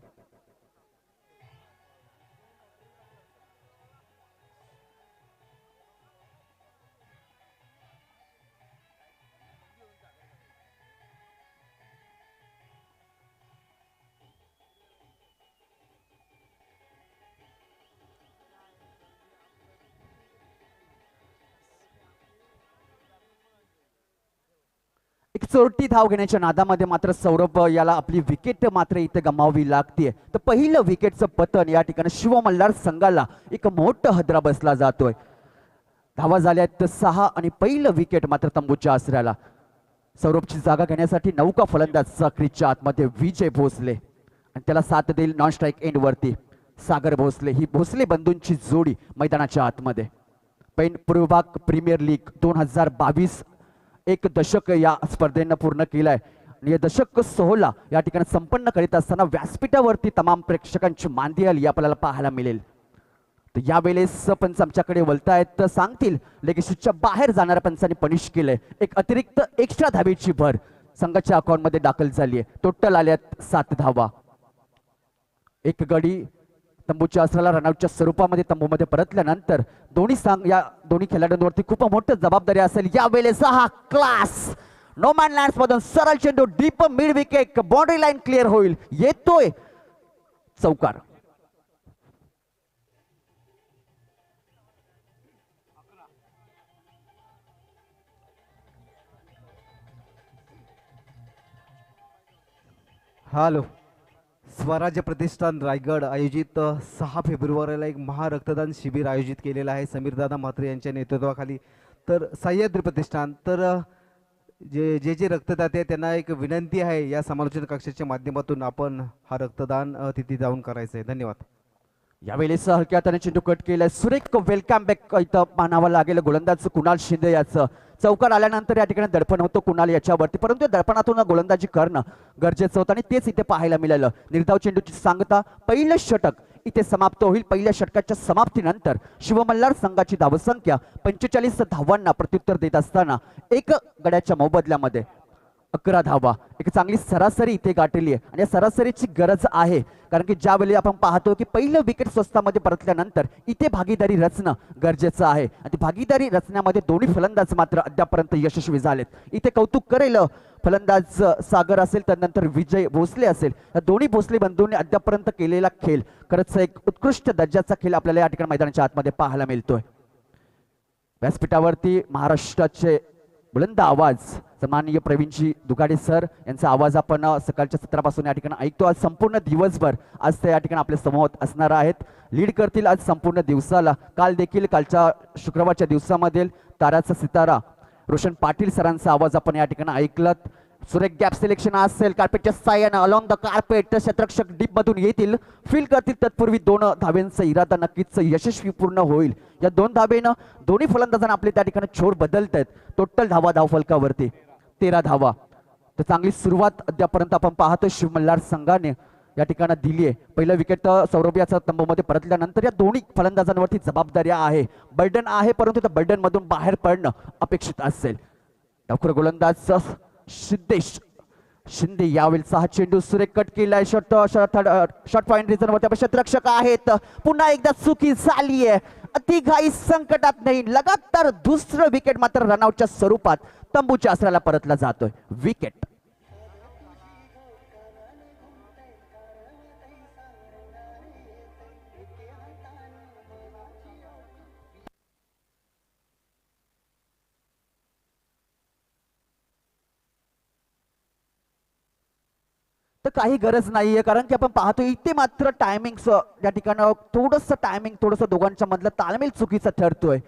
एक चोरटी धाव घेण्याच्या नादामध्ये मात्र सौरभ याला आपली विकेट मात्र इथे गमावावी लागते. तर पहिलं विकेटचं पतन या ठिकाणी शिव मल्हार संघाला एक मोठं हदरा बसला जातोय. धावा झाल्यात 6 आणि पहिलं विकेट मात्र तंबूच्या आसऱ्याला. सौरभची जागा घेण्यासाठी नौका फलंदाज सक्रीच्या आतमध्ये विजय भोसले आणि त्याला साथ देईल नॉन स्ट्राईक एंड वरती सागर भोसले. ही भोसले बंधूंची जोडी मैदानाच्या आतमध्ये. पेन पूर्व प्रीमियर लीग 2022 एक दशक या स्पर्धेनं पूर्ण केलंय आणि या दशक सोहळा या ठिकाणी संपन्न करीत असताना व्यासपीठावरती तमाम प्रेक्षकांची मांदियाली आपल्याला पाहायला मिळेल. तर यावेळेस पंच आमच्याकडे वळतायत तर सांगतील लेगेशीच्या बाहेर जाणाऱ्या पंचांनी पनिश केलंय. एक अतिरिक्त एक्स्ट्रा धावेची भर संघाच्या अकाउंटमध्ये दाखल झाली आहे. टोटल आल्यात 7 धावा. एक गडी तंबूच्या असलेल्या रनआउटच्या स्वरूपामध्ये तंबूमध्ये परतल्यानंतर या दोन्ही खेळाडूंवरती खूप मोठी जबाबदारी असेल. यावेळेस हा क्लास नो मॅन लँड्स मधून सरळ चेंडू deep mid wicket boundary line clear होईल. येतोय चौकार. हॅलो. स्वराज्य प्रतिष्ठान रायगड आयोजित 6 फेब्रुवारीला एक महारक्तदान शिबिर आयोजित केलेलं आहे समीरदादा म्हात्रे यांच्या नेतृत्वाखाली. तर सह्याद्री प्रतिष्ठान तर जे रक्तदाते आहेत त्यांना एक विनंती आहे या समालोचन कक्षाच्या माध्यमातून आपण हा रक्तदान तिथे जाऊन करायचं आहे. धन्यवाद. यावेळेस हलक्या हाताने चेंडू कट केलाय. सुरेख वेलकम बॅक इथं मानावं लागेल गोलंदाज कुणाल शिंदे याचं. चौकार आल्यानंतर या ठिकाणी दडपण होतं कुणाल याच्यावरती, परंतु दडपणातून गोलंदाजी करणं गरजेचं होतं आणि तेच इथे पाहायला मिळालं. निर्धाव चेंडूची सांगता पहिलं षटक इथे समाप्त होईल. पहिल्या षटकाच्या समाप्तीनंतर शिवमल्हार संघाची धावसंख्या 45 धावांना प्रत्युत्तर देत असताना एक गड्याच्या मोबदल्यामध्ये 11 धावा. एक चांगली सरासरी इथे गाठली आहे आणि या सरासरीची गरज आहे कारण की ज्यावेळी आपण पाहतो की पहिलं विकेट स्वस्तामध्ये परतल्यानंतर इथे भागीदारी रचणं गरजेचं आहे आणि ती भागीदारी रचण्यामध्ये दोन्ही फलंदाज मात्र अद्यापर्यंत यशस्वी झालेत. इथे कौतुक करेल फलंदाज सागर असेल त्यानंतर विजय भोसले असेल. या दोन्ही भोसले बंधूंनी अद्यापर्यंत केलेला खेळ खरंच एक उत्कृष्ट दर्जाचा खेळ आपल्याला या ठिकाणी मैदानाच्या आतमध्ये पाहायला मिळतोय. व्यासपीठावरती महाराष्ट्राचे बुलंद आवाज सन्माननीय प्रवीणजी दुगाडे सर यांचा आवाज आपण सकाळच्या सत्रापासून या ठिकाणी ऐकतो. आज संपूर्ण दिवसभर आज ते या ठिकाणी आपल्या समोर असणार आहेत. लीड करतील आज संपूर्ण दिवसाला. काल देखील कालच्या शुक्रवारच्या दिवसामध्ये ताराचा सितारा रोशन पाटील सरांचा आवाज आपण या ठिकाणी ऐकलात. सुरेख गॅप सिलेक्शन असेल कार्पेटच्या साह्यानं अलॉंग द कार्पेट क्षेत्ररक्षक डीप मधून येतील फील करतील. तत्पूर्वी 2 धाब्यांचा इरादा नक्कीच यशस्वी पूर्ण होईल. या 2 धाबेनं दोन्ही फलंदाजांना आपले त्या ठिकाणी छोर बदलत आहेत. टोटल धावा धावफलकावरती 13 धावा. तर चांगली सुरुवात अद्यापर्यंत आपण पाहतो शिवमल्हार संघाने या ठिकाणी दिली आहे. पहिलं विकेट सौरभ याचा तंबूमध्ये परतल्यानंतर या दोन्ही फलंदाजांवरती जबाबदारी आहे, बर्डन आहे, परंतु त्या बर्डन मधून बाहेर पडणं अपेक्षित असेल. डावखुरा गोलंदाज सिद्धेश शिंदे यावेळेचा हा चेंडू सुरेख कट केलाय. शॉर्ट पॉइंट रिझन वरती क्षेत्ररक्षक आहेत. पुन्हा एकदा चुकी झाली आहे. अतिघाई संकटात नाही. लगातार दुसरं विकेट मात्र रनआउटच्या स्वरूपात तंबूच्या आसराला परतला जातोय. विकेट. तर काही गरज नाहीये कारण की आपण पाहतो इथे मात्र टायमिंग या ठिकाणी थोडंसं दोघांच्या मधलं ताळमेळ चुकीचा ठरतोय.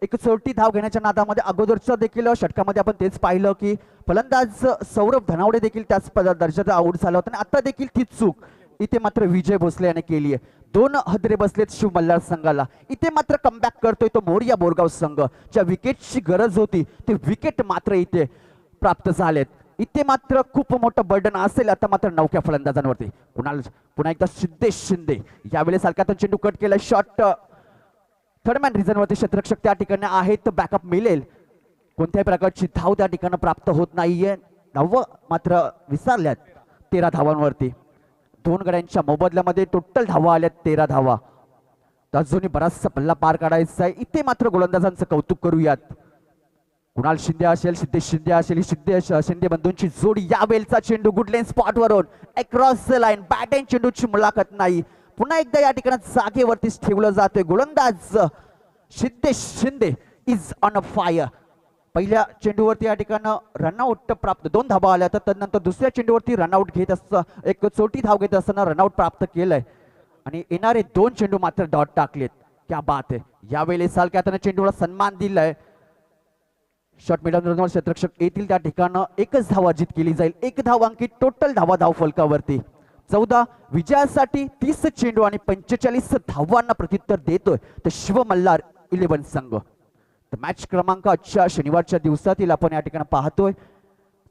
एक चोरटी धाव घेण्याच्या नादामध्ये अगोदरच्या देखील षटकामध्ये आपण तेच पाहिलं की फलंदाज सौरभ धनावडे देखील त्याच दर्जाचा आऊट झाला होता आणि आता देखील ती चूक इथे मात्र विजय भोसले याने केली आहे. 2 हदरे बसलेत शिव मल्हार संघाला. इथे मात्र कमबॅक करतोय तो मोरिया बोरगाव संघ. ज्या विकेटची गरज होती ते विकेट मात्र इथे प्राप्त झालेत. इथे मात्र खूप मोठं बर्डन असेल आता मात्र नवख्या फलंदाजांवरती. पुन्हा एकदा सिद्धेश शिंदे यावेळेस हलक्यातून चेंडू कट केला. शॉट थर्डमॅन रिझन वरती क्षेत्ररक्षक त्या ठिकाणी आहेत. बॅकअप मिळेल. कोणत्याही प्रकारची धाव त्या ठिकाणी प्राप्त होत नाहीये. धाव मात्र विसरल्यात 13 धावांवरती. 2 गड्यांच्या मोबदल्यामध्ये टोटल धावा आल्यात 13 धावा. अजूनही बराचसा पल्ला पार काढायचा आहे. इथे मात्र गोलंदाजांचं कौतुक करूयात. कुणाल शिंदे असेल सिद्धेश शिंदे असेल शिंदे बंधूंची जोडी. यावेळचा चेंडू गुड लेन स्पॉट वरून across the line. Bat and चेंडूची मुलाखत नाही. पुन्हा एकदा या ठिकाणी जागेवरतीच ठेवलं जातोय. गोलंदाज Siddhesh Shinde is on a fire. पहिल्या चेंडूवरती या ठिकाणी रनआउट प्राप्त 2 धावा आल्या. तर त्यानंतर दुसऱ्या चेंडूवरती रनआउट घेत असताना एक चोटी धाव घेत असताना रनआउट प्राप्त केलंय आणि येणारे 2 चेंडू मात्र डॉट टाकलेत. क्या बात आहे. यावेळी सालक्या चेंडूला सन्मान दिलाय. शॉट मिडल क्षेत्ररक्षक येतील त्या ठिकाणं एकच धाव अर्जित केली जाईल. 1 धाव अंकित. टोटल धावा धाव फलकावरती 14. विजयासाठी 30 चेंडू आणि 45 धावांना प्रत्युत्तर देतोय तर शिव मल्हार 11 संघ. तर मॅच क्रमांक आजच्या शनिवारच्या दिवसातील आपण या ठिकाणी पाहतोय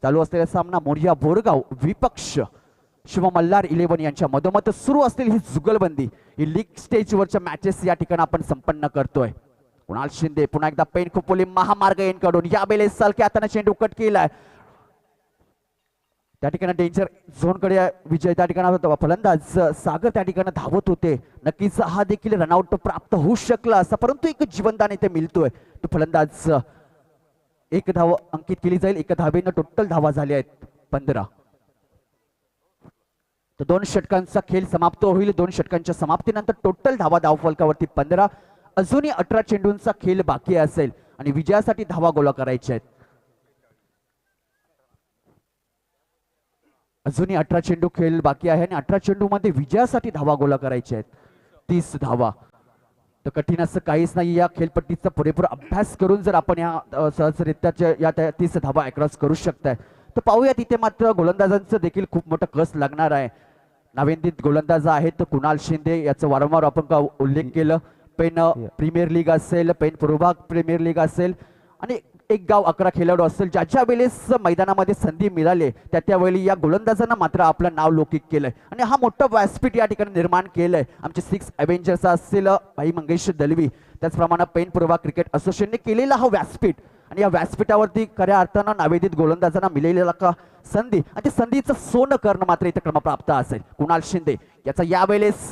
चालू असलेला सामना मोरिया बोरगाव विपक्ष शिव मल्हार 11 यांच्या मधोमध सुरू असलेली ही जुगलबंदी ही लीग स्टेजवरच्या मॅचेस या ठिकाणी आपण संपन्न करतोय. कुणाल शिंदे पुन्हा एकदा पेन खोपोली महामार्ग यांकडून या वेळेस सलके हाताने चेंडू कट केलाय. त्या ठिकाणी डेंजर झोन कडे विजय त्या ठिकाणी फलंदाज सागर त्या ठिकाणी धावत होते. नक्कीच हा देखील रनआउट प्राप्त होऊ शकला असता परंतु एक जीवनदान इथे मिळतोय. तो फलंदाज 1 धाव अंकित केली जाईल. 1 धावेनं टोटल धावा झाल्या आहेत 15. तर 2 षटकांचा खेळ समाप्त होईल. 2 षटकांच्या समाप्तीनंतर टोटल धावा धावफलकावरती 15. अजूनही 18 चेंडूंचा खेळ बाकी असेल आणि विजयासाठी धावा गोळा करायच्या आहेत. अजूनही 18 चेंडू खेळ बाकी आहे आणि 18 चेंडू मध्ये विजयासाठी धावा गोळा करायच्या आहेत. 30 धावा. तर कठीण असं काहीच नाही. या खेळपट्टीचा पुरेपूर अभ्यास करून जर आपण या सहजरित्या या 30 धावा अक्रॉस करू शकताय तर पाहूया तिथे मात्र गोलंदाजांचं देखील खूप मोठं कस लागणार आहे. नाविन्यित गोलंदाज आहेत कुणाल शिंदे याचं वारंवार आपण उल्लेख केलं. पेन प्रीमियर लीग असेल, पेन पूर्वभाग प्रीमियर लीग असेल आणि एक गाव 11 खेळाडू असेल ज्याच्या वेळेस मैदानामध्ये संधी मिळाली त्या त्यावेळी या गोलंदाजांना मात्र आपलं नाव लौकिक केलंय आणि हा मोठा व्यासपीठ या ठिकाणी निर्माण केलंय. आमचे 6 अव्हेंजर्स असेल भाई मंगेश दलवी त्याचप्रमाणे पेन पूर्वभाग क्रिकेट असोसिएशनने केलेला हा व्यासपीठ आणि या व्यासपीठावरती खऱ्या अर्थानं नावेदित गोलंदाजांना मिळालेला का संधी आणि ते संधीचं सोनं करणं मात्र इथे क्रमप्राप्त असेल. कुणाल शिंदे याचा यावेळेस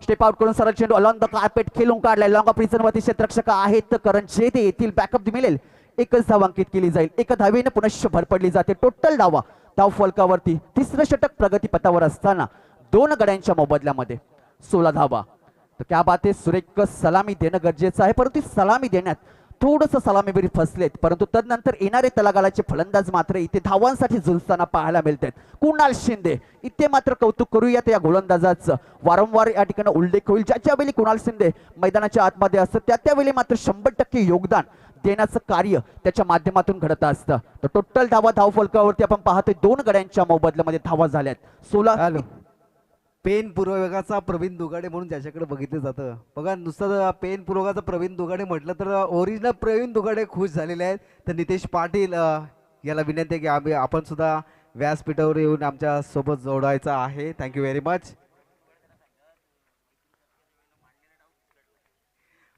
स्टेप आउट करून सरळ चेंडू अलॉंग द कार्पेट खेळून काढलाय. लॉंग ऑफ वरती क्षेत्ररक्षक आहेत करण जेते येथील बॅकअप मिळेल. 1च धाव अंकित केली जाईल. 1 धावेने पुनश्च भर पडली जाते. टोटल धावा धाव फलकावरती 3रं षटक प्रगतीपथावर असताना 2 गड्यांच्या मोबदल्यामध्ये 16 धावा. तर क्या बात आहे. सुरेख सलामी देणं गरजेचं आहे परंतु सलामी देण्यात थोडंसं सलामीवीर फसलेत परंतु तदनंतर येणारे तलागालाचे फलंदाज मात्र इथे धावांसाठी झुंजताना पाहायला मिळतात. कुणाल शिंदे इथे मात्र कौतुक करूयात या गोलंदाजाचं. वारंवार या ठिकाणी उल्लेख होईल ज्याच्या वेळी कुणाल शिंदे मैदानाच्या आतमध्ये असतं त्यावेळी मात्र 100% योगदान देण्याचं कार्य त्याच्या माध्यमातून घडत असतं. तर टोटल धावा धाव फलकावरती आपण पाहतोय 2 गड्यांच्या मोबदल्यामध्ये धावा झाल्यात 16. पेन पुरवठाचा प्रवीण दुगाडे म्हणून ज्याच्याकडे बघितलं जातं बघा नुसतं पेन पुरवठाचा प्रवीण दुगाडे म्हटलं तर ओरिजिनल प्रवीण दुगाडे खुश झालेले आहेत. तर नितेश पाटील याला विनंती आहे की आपण सुद्धा व्यासपीठावर येऊन आमच्या सोबत जोडायचं आहे. Thank you very much.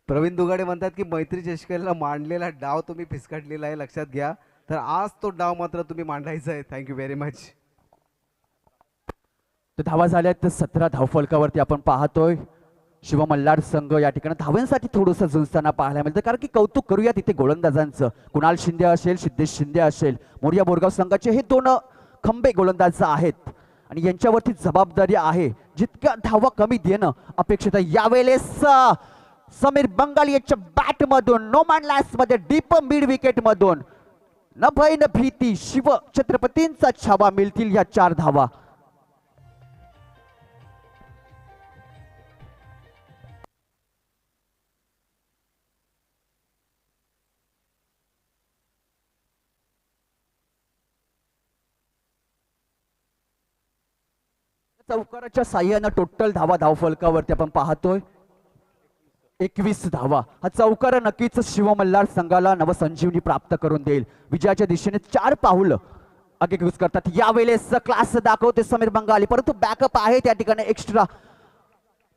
Praveen Dugade म्हणतात की मैत्री चषकाला मांडलेला डाव तुम्ही फिसकटलेला आहे लक्षात घ्या. तर आज तो डाव मात्र तुम्ही मांडायचा आहे. Thank you very much. तर धावा झाल्यात 17 धावफलकावरती आपण पाहतोय शिव मल्हार संघ या ठिकाणी धावांसाठी थोडंसं झुंजताना पाहायला मिळतं कारण की कौतुक करूया तिथे गोलंदाजांचं. कुणाल शिंदे असेल, सिद्धेश शिंदे असेल, मोरिया बोरगाव संघाचे हे 2 खंबे गोलंदाज आहेत आणि यांच्यावरती जबाबदारी आहे जितक्या धावा कमी देणं अपेक्षित आहे. यावेळेस समीर बंगाली याच्या बॅट मधून नो मॅन लँड्स मध्ये डीप मिड विकेट मधून न भय न भीती शिव छत्रपतींचा छावा मिळतील या 4 धावा. चौकाराच्या साह्यानं टोटल धावा धावफलकावरती आपण पाहतोय 21 धावा. हा चौकार नक्कीच शिव मल्हार संघाला नवसंजीवनी प्राप्त करून देईल. विजयाच्या दिशेने 4 पाऊल आगेकूच करतात. यावेळेस क्लास दाखवते समीर बंगाली परंतु बॅकअप आहे त्या ठिकाणी एक्स्ट्रा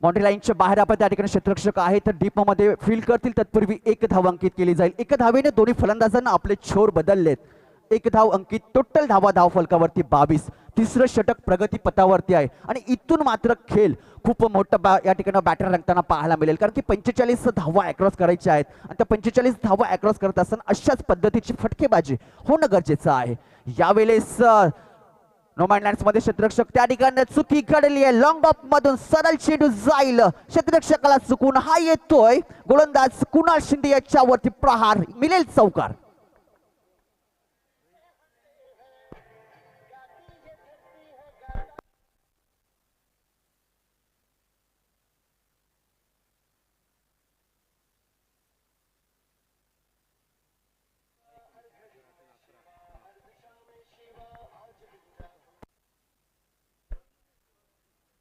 बाउंड्री लाईनच्या बाहेर आपण त्या ठिकाणी क्षेत्ररक्षक आहे तर डीप मध्ये फील्ड करतील तत्पूर्वी 1 धाव अंकित केली जाईल. 1 धावेने दोन्ही फलंदाजांना आपले छोर बदललेत. 1 धाव अंकित. टोटल धावा धाव फलकावरती 22. 3रं षटक प्रगती पथावरती आहे आणि इथून मात्र खेळ खूप मोठा या ठिकाणी बॅटर रंगताना पाहायला मिळेल कारण की 45 धावा अक्रॉस करायच्या आहेत आणि त्या 45 धावा अक्रॉस करत असताना अशाच पद्धतीची फटकेबाजी होणं गरजेचं आहे. यावेळेस नो मॅन लँड्स मध्ये क्षेत्ररक्षक त्या ठिकाणी चुकी घडली आहे. लॉंग ऑफ मधून सरळ चेंडू जाईल. क्षेत्ररक्षकाला चुकून हा येतोय. गोलंदाज कुणाल शिंदे याच्यावरती प्रहार मिळेल चौकार.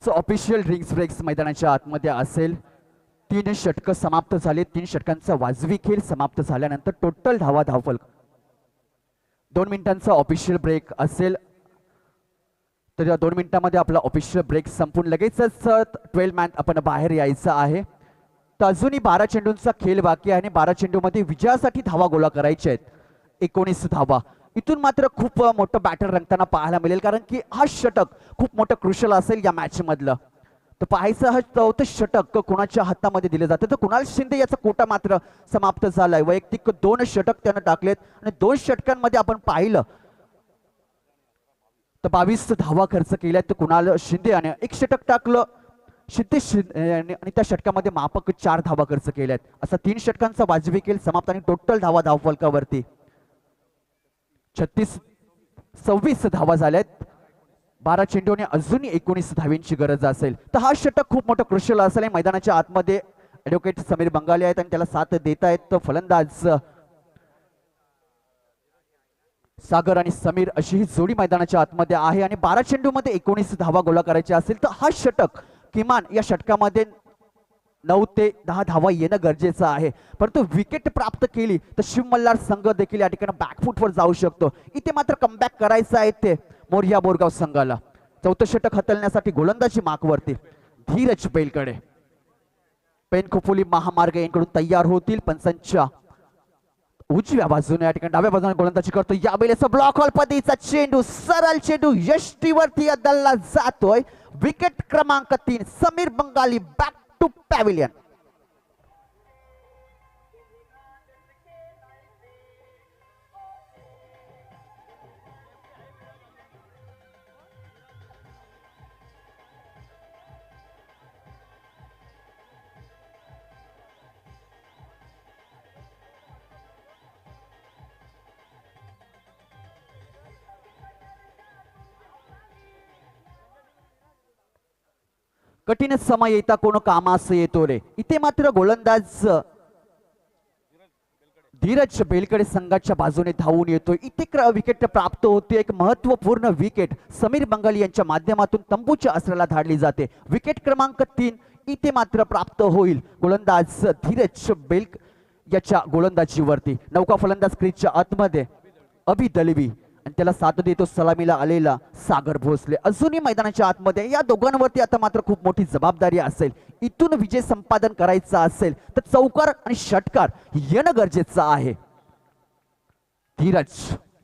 सो ऑफिशियल ड्रिंक्स ब्रेक्स मैदानाच्या आतमध्ये असेल. 3 षटकं समाप्त झाले. 3 षटकांचा वाजवी खेळ समाप्त झाल्यानंतर टोटल धावा धावफलक 2 मिनिटांचा ऑफिशियल ब्रेक असेल. तर या 2 मिनिटांमध्ये आपला ऑफिशियल ब्रेक संपून लगेचच 12 मॅन आपण बाहेर यायचं आहे. तर अजूनही 12 चेंडूंचा खेळ बाकी आहे आणि 12 चेंडूमध्ये विजयासाठी धावा गोळा करायच्या आहेत. 19 धावा. इथून मात्र खूप मोठं बॅटर रंगताना पाहायला मिळेल, कारण की हा षटक खूप मोठं क्रुशल असेल या मॅच मधलं. तर पाहायचं हा 4थं षटक कोणाच्या हातामध्ये दिलं जातं. तर कुणाल शिंदे याचा कोटा मात्र समाप्त झालाय. वैयक्तिक 2 षटक त्यानं टाकलेत आणि 2 षटकांमध्ये आपण पाहिलं तर 22 धावा खर्च केल्यात. तर कुणाल शिंदे आणि 1 षटक टाकलं आणि त्या षटकामध्ये मापक 4 धावा खर्च केल्यात. असा 3 षटकांचा वाजवी खेळ समाप्त आणि टोटल धावा धावफलकावरती 26 धावा झाल्यात. 12 चेंडू आणि अजूनही 19 धावींची गरज असेल. तर हा षटक खूप मोठा क्रुशियल असेल. मैदानाच्या आतमध्ये ॲडव्होकेट समीर बंगाली आहेत आणि त्याला साथ देत आहेत फलंदाज सागर आणि समीर अशी ही जोडी मैदानाच्या आतमध्ये आहे. आणि 12 चेंडू मध्ये 19 धावा गोळा करायच्या असेल तर हा षटक किमान या षटकामध्ये 9 ते 10 धावा येणं गरजेचं आहे. परंतु विकेट प्राप्त केली तर शिव मल्हार संघ देखील या ठिकाणी बॅकफुटवर जाऊ शकतो. इथे मात्र कमबॅक करायचं आहे ते मोरया बोरगाव संघाला. 4थं षटक हाताळण्यासाठी गोलंदाजी मार्कवरती धीरज बेलकडे. पेन खोपोली महामार्ग यांकडून तयार होतील. पंचांच्या उजव्या बाजूने या ठिकाणी डाव्या बाजूने गोलंदाजी करतो. यावेळेस ब्लॉक हॉल पद्धतीचा चेंडू, सरळ चेंडू यष्टीवरती अदलला जातोय. विकेट क्रमांक 3 Sameer Bangali back to pavilion. कठीण समय येता कोण कामास येतो रे. इथे मात्र गोलंदाज धीरज बेलकडे संघाच्या बाजूने धावून येतो. इथे विकेट प्राप्त होते. एक महत्वपूर्ण विकेट समीर बंगाली यांच्या माध्यमातून तंबूच्या अस्त्राला धाडली जाते. विकेट क्रमांक 3 इथे मात्र प्राप्त होईल गोलंदाज धीरज बेल याच्या गोलंदाजीवरती. नौका फलंदाज क्रीजच्या आतमध्ये अभि दलवी आणि त्याला साथ देतो सलामीला आलेला सागर भोसले. अजूनही मैदानाच्या आतमध्ये या दोघांवरती आता मात्र खूप मोठी जबाबदारी असेल. इथून विजय संपादन करायचा असेल तर चौकार आणि षटकार येणं गरजेचं आहे. धीरज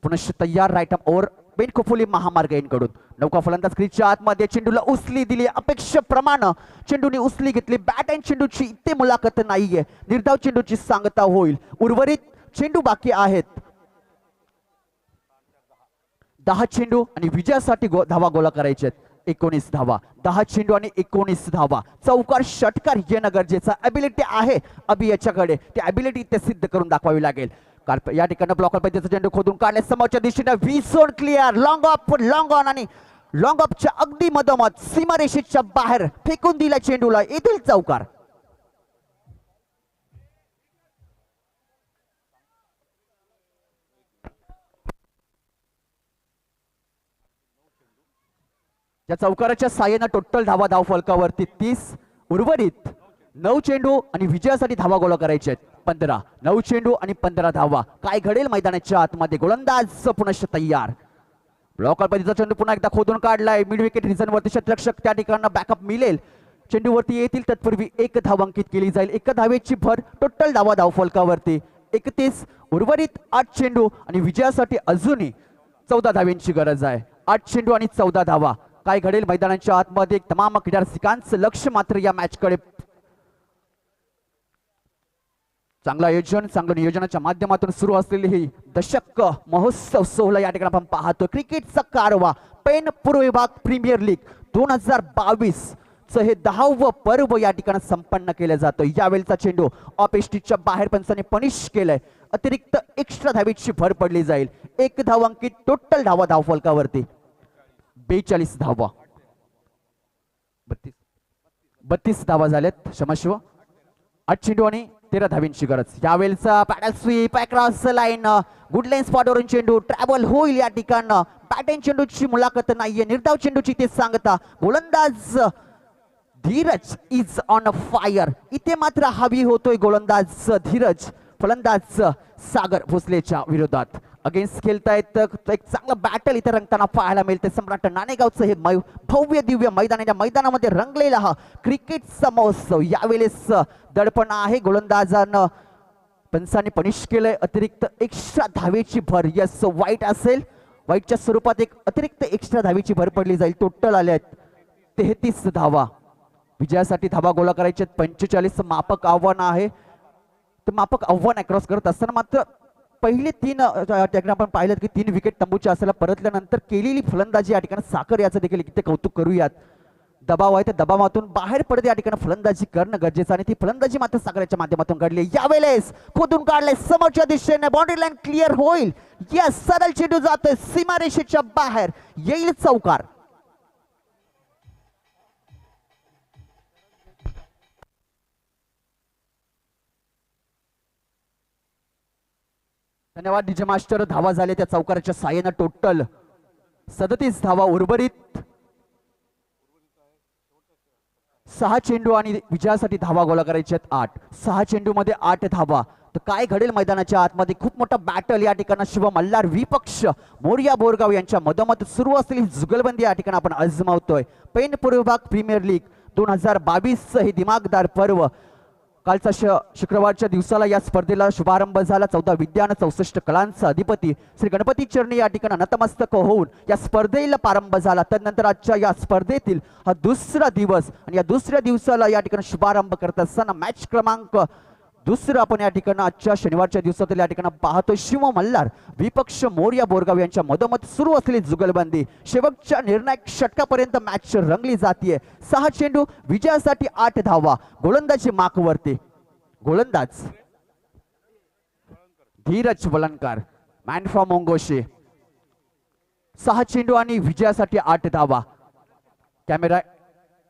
पुनश्च तयार right arm over Pen Khopoli महामार्ग यांकडून. नौका फलंदाज क्रीजच्या आतमध्ये चेंडूला उसली दिली. अपेक्षेप्रमाणे चेंडूने उसली घेतली. बॅट अँड चेंडूची इथे मुलाखत नाहीये. निर्धाव चेंडूची सांगता होईल. उर्वरित चेंडू बाकी आहेत. 10 चेंडू आणि विजयासाठी धावा गोळा करायचे आहेत. 19 धावा. 10 चेंडू आणि 19 धावा. चौकार षटकार येणं गरजेचं. ॲबिलिटी आहे अभि याच्याकडे. ती ॲबिलिटी ते सिद्ध करून दाखवावी लागेल. या ठिकाणी ब्लॉकर पद्धतीचा चेंडू खोदून काढले. समोरच्या दिशेने V zone clear. Long on आणि लॉंग ऑफच्या अगदी मधोमध सीमारेषेच्या बाहेर फेकून दिला चेंडूला. येथील चौकार. या चौकाराच्या साह्याने टोटल धावा धावफलकावरती 30. उर्वरित 9 चेंडू आणि विजयासाठी धावा गोळा करायचे आहेत 15. 9 चेंडू आणि 15 धावा. काय घडेल मैदानाच्या आतमध्ये. गोलंदाज पुनश्च तयार. ब्लॉकर पद्धतीचा चेंडू पुन्हा एकदा खोदून काढलाय. मिड विकेट रिझन वरती षटरक्षक त्या ठिकाणी बॅकअप मिळेल. चेंडूवरती येतील तत्पूर्वी 1 धाव अंकित केली जाईल. 1 धावेची भर. टोटल धावा धावफलकावरती 31. उर्वरित 8 चेंडू आणि विजयासाठी अजूनही 14 धावेंची गरज आहे. 8 चेंडू आणि 14 धावा. काय घडेल मैदानाच्या आतमध्ये. तमाम क्रीडा रसिकांचं लक्ष मात्र या मॅच कडे. चांगलं आयोजन, चांगलं नियोजनाच्या माध्यमातून सुरू असलेली ही दशक महोत्सव सोहळा या ठिकाणी आपण पाहतो. क्रिकेटचा कारवा पेन पूर्व विभाग प्रीमियर लीग 2022 च हे 10वं पर्व या ठिकाणी संपन्न केलं जातं. यावेळेचा चेंडू ऑफ एसटीच्या बाहेर पंचाने पनिश केलाय. अतिरिक्त एक्स्ट्रा धावेची भर पडली जाईल. 1 धाव अंकित. टोटल धावा धावफलकावरती 42 धावा. 32 धावा झाल्यात. क्षमस्व. 8 चेंडू आणि 13 धावींची गरज. यावेळेचा paddle sweep across line. Good line स्पॉटवरून चेंडू ट्रॅव्हल होईल या ठिकाणी. बॅट अँड चेंडूची मुलाखत नाहीये. निर्धाव चेंडूची ते सांगता. गोलंदाज Dheeraj is on a fire. इथे मात्र हवी होतोय गोलंदाज धीरज, फलंदाज सागर भोसलेच्या विरोधात. अगेन्स्ट खेळतायत. एक चांगलं बॅटल इथे रंगताना पाहायला मिळते. सम्राट नाणेगावचं हे भव्य दिव्य मैदानाच्या मैदानामध्ये रंगलेला हा क्रिकेटचा महोत्सव. यावेळेस दडपण आहे. गोलंदाजानं पंचांनी पनिश केलंय. अतिरिक्त एक्स्ट्रा धावेची भर. यस, वाईट असेल. वाईटच्या स्वरूपात एक अतिरिक्त एक्स्ट्रा धावेची भर पडली जाईल. टोटल आले आहेत 33 धावा. विजयासाठी धावा गोळा करायचे 45 मापक आव्हान आहे. तर मापक आव्हान क्रॉस करत असताना मात्र पहिले 3 आपण पाहिलं की 3 विकेट तंबूच्या असायला परतल्यानंतर केलेली फलंदाजी या ठिकाणी साखर याचं देखील इथे कौतुक करूयात. दबाव आहे त्या दबावातून बाहेर पडते या ठिकाणी फलंदाजी करणं गरजेचं आणि ती फलंदाजी मात्र सागराच्या माध्यमातून घडली. यावेळेस खोदून काढले समोरच्या दिशेने. बाउंड्री लाईन क्लिअर होईल. यस, सरळ चेंडू जातोय सीमारेषेच्या बाहेर. येईल चौकार. धन्यवाद डीजे मास्टर. धावा झाले त्या चौकाराच्या साह्यानं. टोटल 37 धावा. उर्वरित 6 चेंडू आणि विजयासाठी धावा गोळा करायचे आहेत 8. 6 चेंडू मध्ये 8 धावा. तर काय घडेल मैदानाच्या आतमध्ये? खूप मोठा बॅटल या ठिकाणी शिव मल्हार विपक्ष मोरिया बोरगाव यांच्या मधोमध सुरू असलेली जुगलबंदी या ठिकाणी आपण आजमावतोय. पेन पूर्व विभाग प्रीमियर लीग 2022 हे दिमागदार पर्व. कालचा शुक्रवारच्या दिवसाला या स्पर्धेला शुभारंभ झाला. 14 विद्या 64 कलांचा अधिपती श्री गणपती चरणी या ठिकाणी नतमस्तक होऊन या स्पर्धेला प्रारंभ झाला. त्यानंतर आजच्या या स्पर्धेतील हा दुसरा दिवस आणि या दुसऱ्या दिवसाला या ठिकाणी शुभारंभ करत असताना मॅच क्रमांक 2 आपण या ठिकाणी आजच्या शनिवारच्या दिवसातील या ठिकाणी पाहतोय. शिव मल्हार विपक्ष मोरिया बोरगाव यांच्या मधोमध सुरू असलेली जुगलबंदी शेवटच्या निर्णायक षटकापर्यंत मॅच रंगली जातीये. 6 चेंडू विजयासाठी 8 धावा. गोलंदाजी माकवरती. गोलंदाज धीरज वलनकर, मॅन फ्रॉम ओंगोशी. 6 चेंडू आणि विजयासाठी 8 धावा. कॅमेरा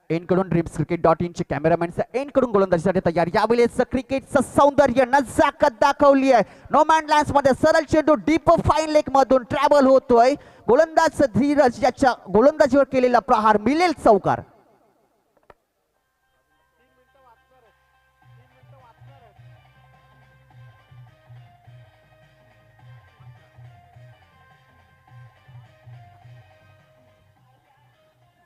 एन कडून ड्रीम्सक्रिकेट.in चे कॅमेरामॅन एन कडून गोलंदाजीसाठी तयार. यावेळेस क्रिकेटचं सौंदर्य नजाकत दाखवली आहे. नो मॅन लँड्स मध्ये सरळ चेंडू डीप फाईन लेग मधून ट्रॅव्हल होतोय. गोलंदाज धीरज याच्या गोलंदाजीवर केलेला प्रहार. मिळेल चौकार.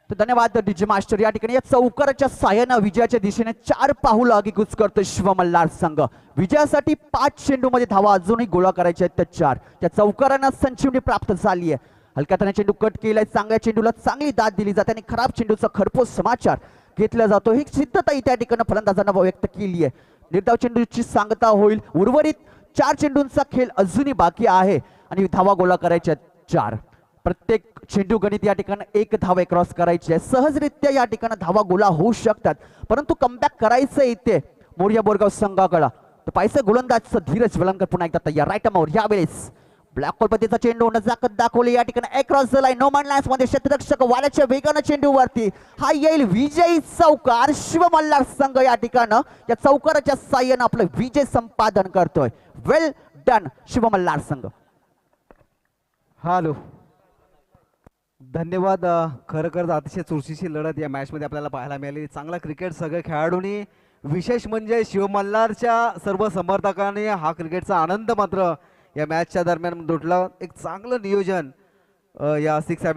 तर धन्यवाद डीजे मास्टर. या ठिकाणी या चौकाराच्या साह्यानं विजयाच्या दिशेने 4 पाऊल आगेकूच करतोय शिव मल्हार संघ. विजयासाठी 5 चेंडू मध्ये धावा अजूनही गोळा करायच्या आहेत त्या 4. त्या चौकारांना संजीवनी प्राप्त झाली आहे. हलक्याने चेंडू कट केलाय. चांगल्या चेंडूला चांगली दाद दिली जाते आणि खराब चेंडूचा खरपोस समाचार घेतला जातो. ही सिद्धता त्या ठिकाणी फलंदाजांना व्यक्त केली आहे. निर्धाव चेंडूची सांगता होईल. उर्वरित 4 चेंडूंचा खेळ अजूनही बाकी आहे आणि धावा गोळा करायच्या 4. प्रत्येक चेंडू गणित या ठिकाणी 1 धावा क्रॉस करायची आहे. सहजरित्या या ठिकाणी धावा गोळा होऊ शकतात परंतु कमबॅक करायचं इथे मोरिया बोरगाव संघाकडे. तर पाहिजे गोलंदाज धीरज वलनकर पुन्हा एकदा तयार. Right arm over. यावेळेस ब्लॅक पद्धतीचा चेंडू नजाकत दाखवली. या ठिकाणी across the line. No man lands मध्ये क्षेत्ररक्षक वाल्याच्या वेगानं चेंडूवरती. हा येईल विजयी चौकार. शिव मल्हार संघ या ठिकाणी या चौकाराच्या साह्यानं आपलं विजय संपादन करतोय. वेल डन शिव मल्हार संघ. हॅलो, धन्यवाद. खरं अतिशय चुरशीची लढत या मॅच मध्ये आपल्याला पाहायला मिळाली. चांगला क्रिकेट सगळ्या खेळाडूंनी. विशेष म्हणजे शिव मल्हारच्या सर्व समर्थकांनी हा क्रिकेटचा आनंद मात्र या मॅचच्या दरम्यान लुटला. एक चांगलं नियोजन या 6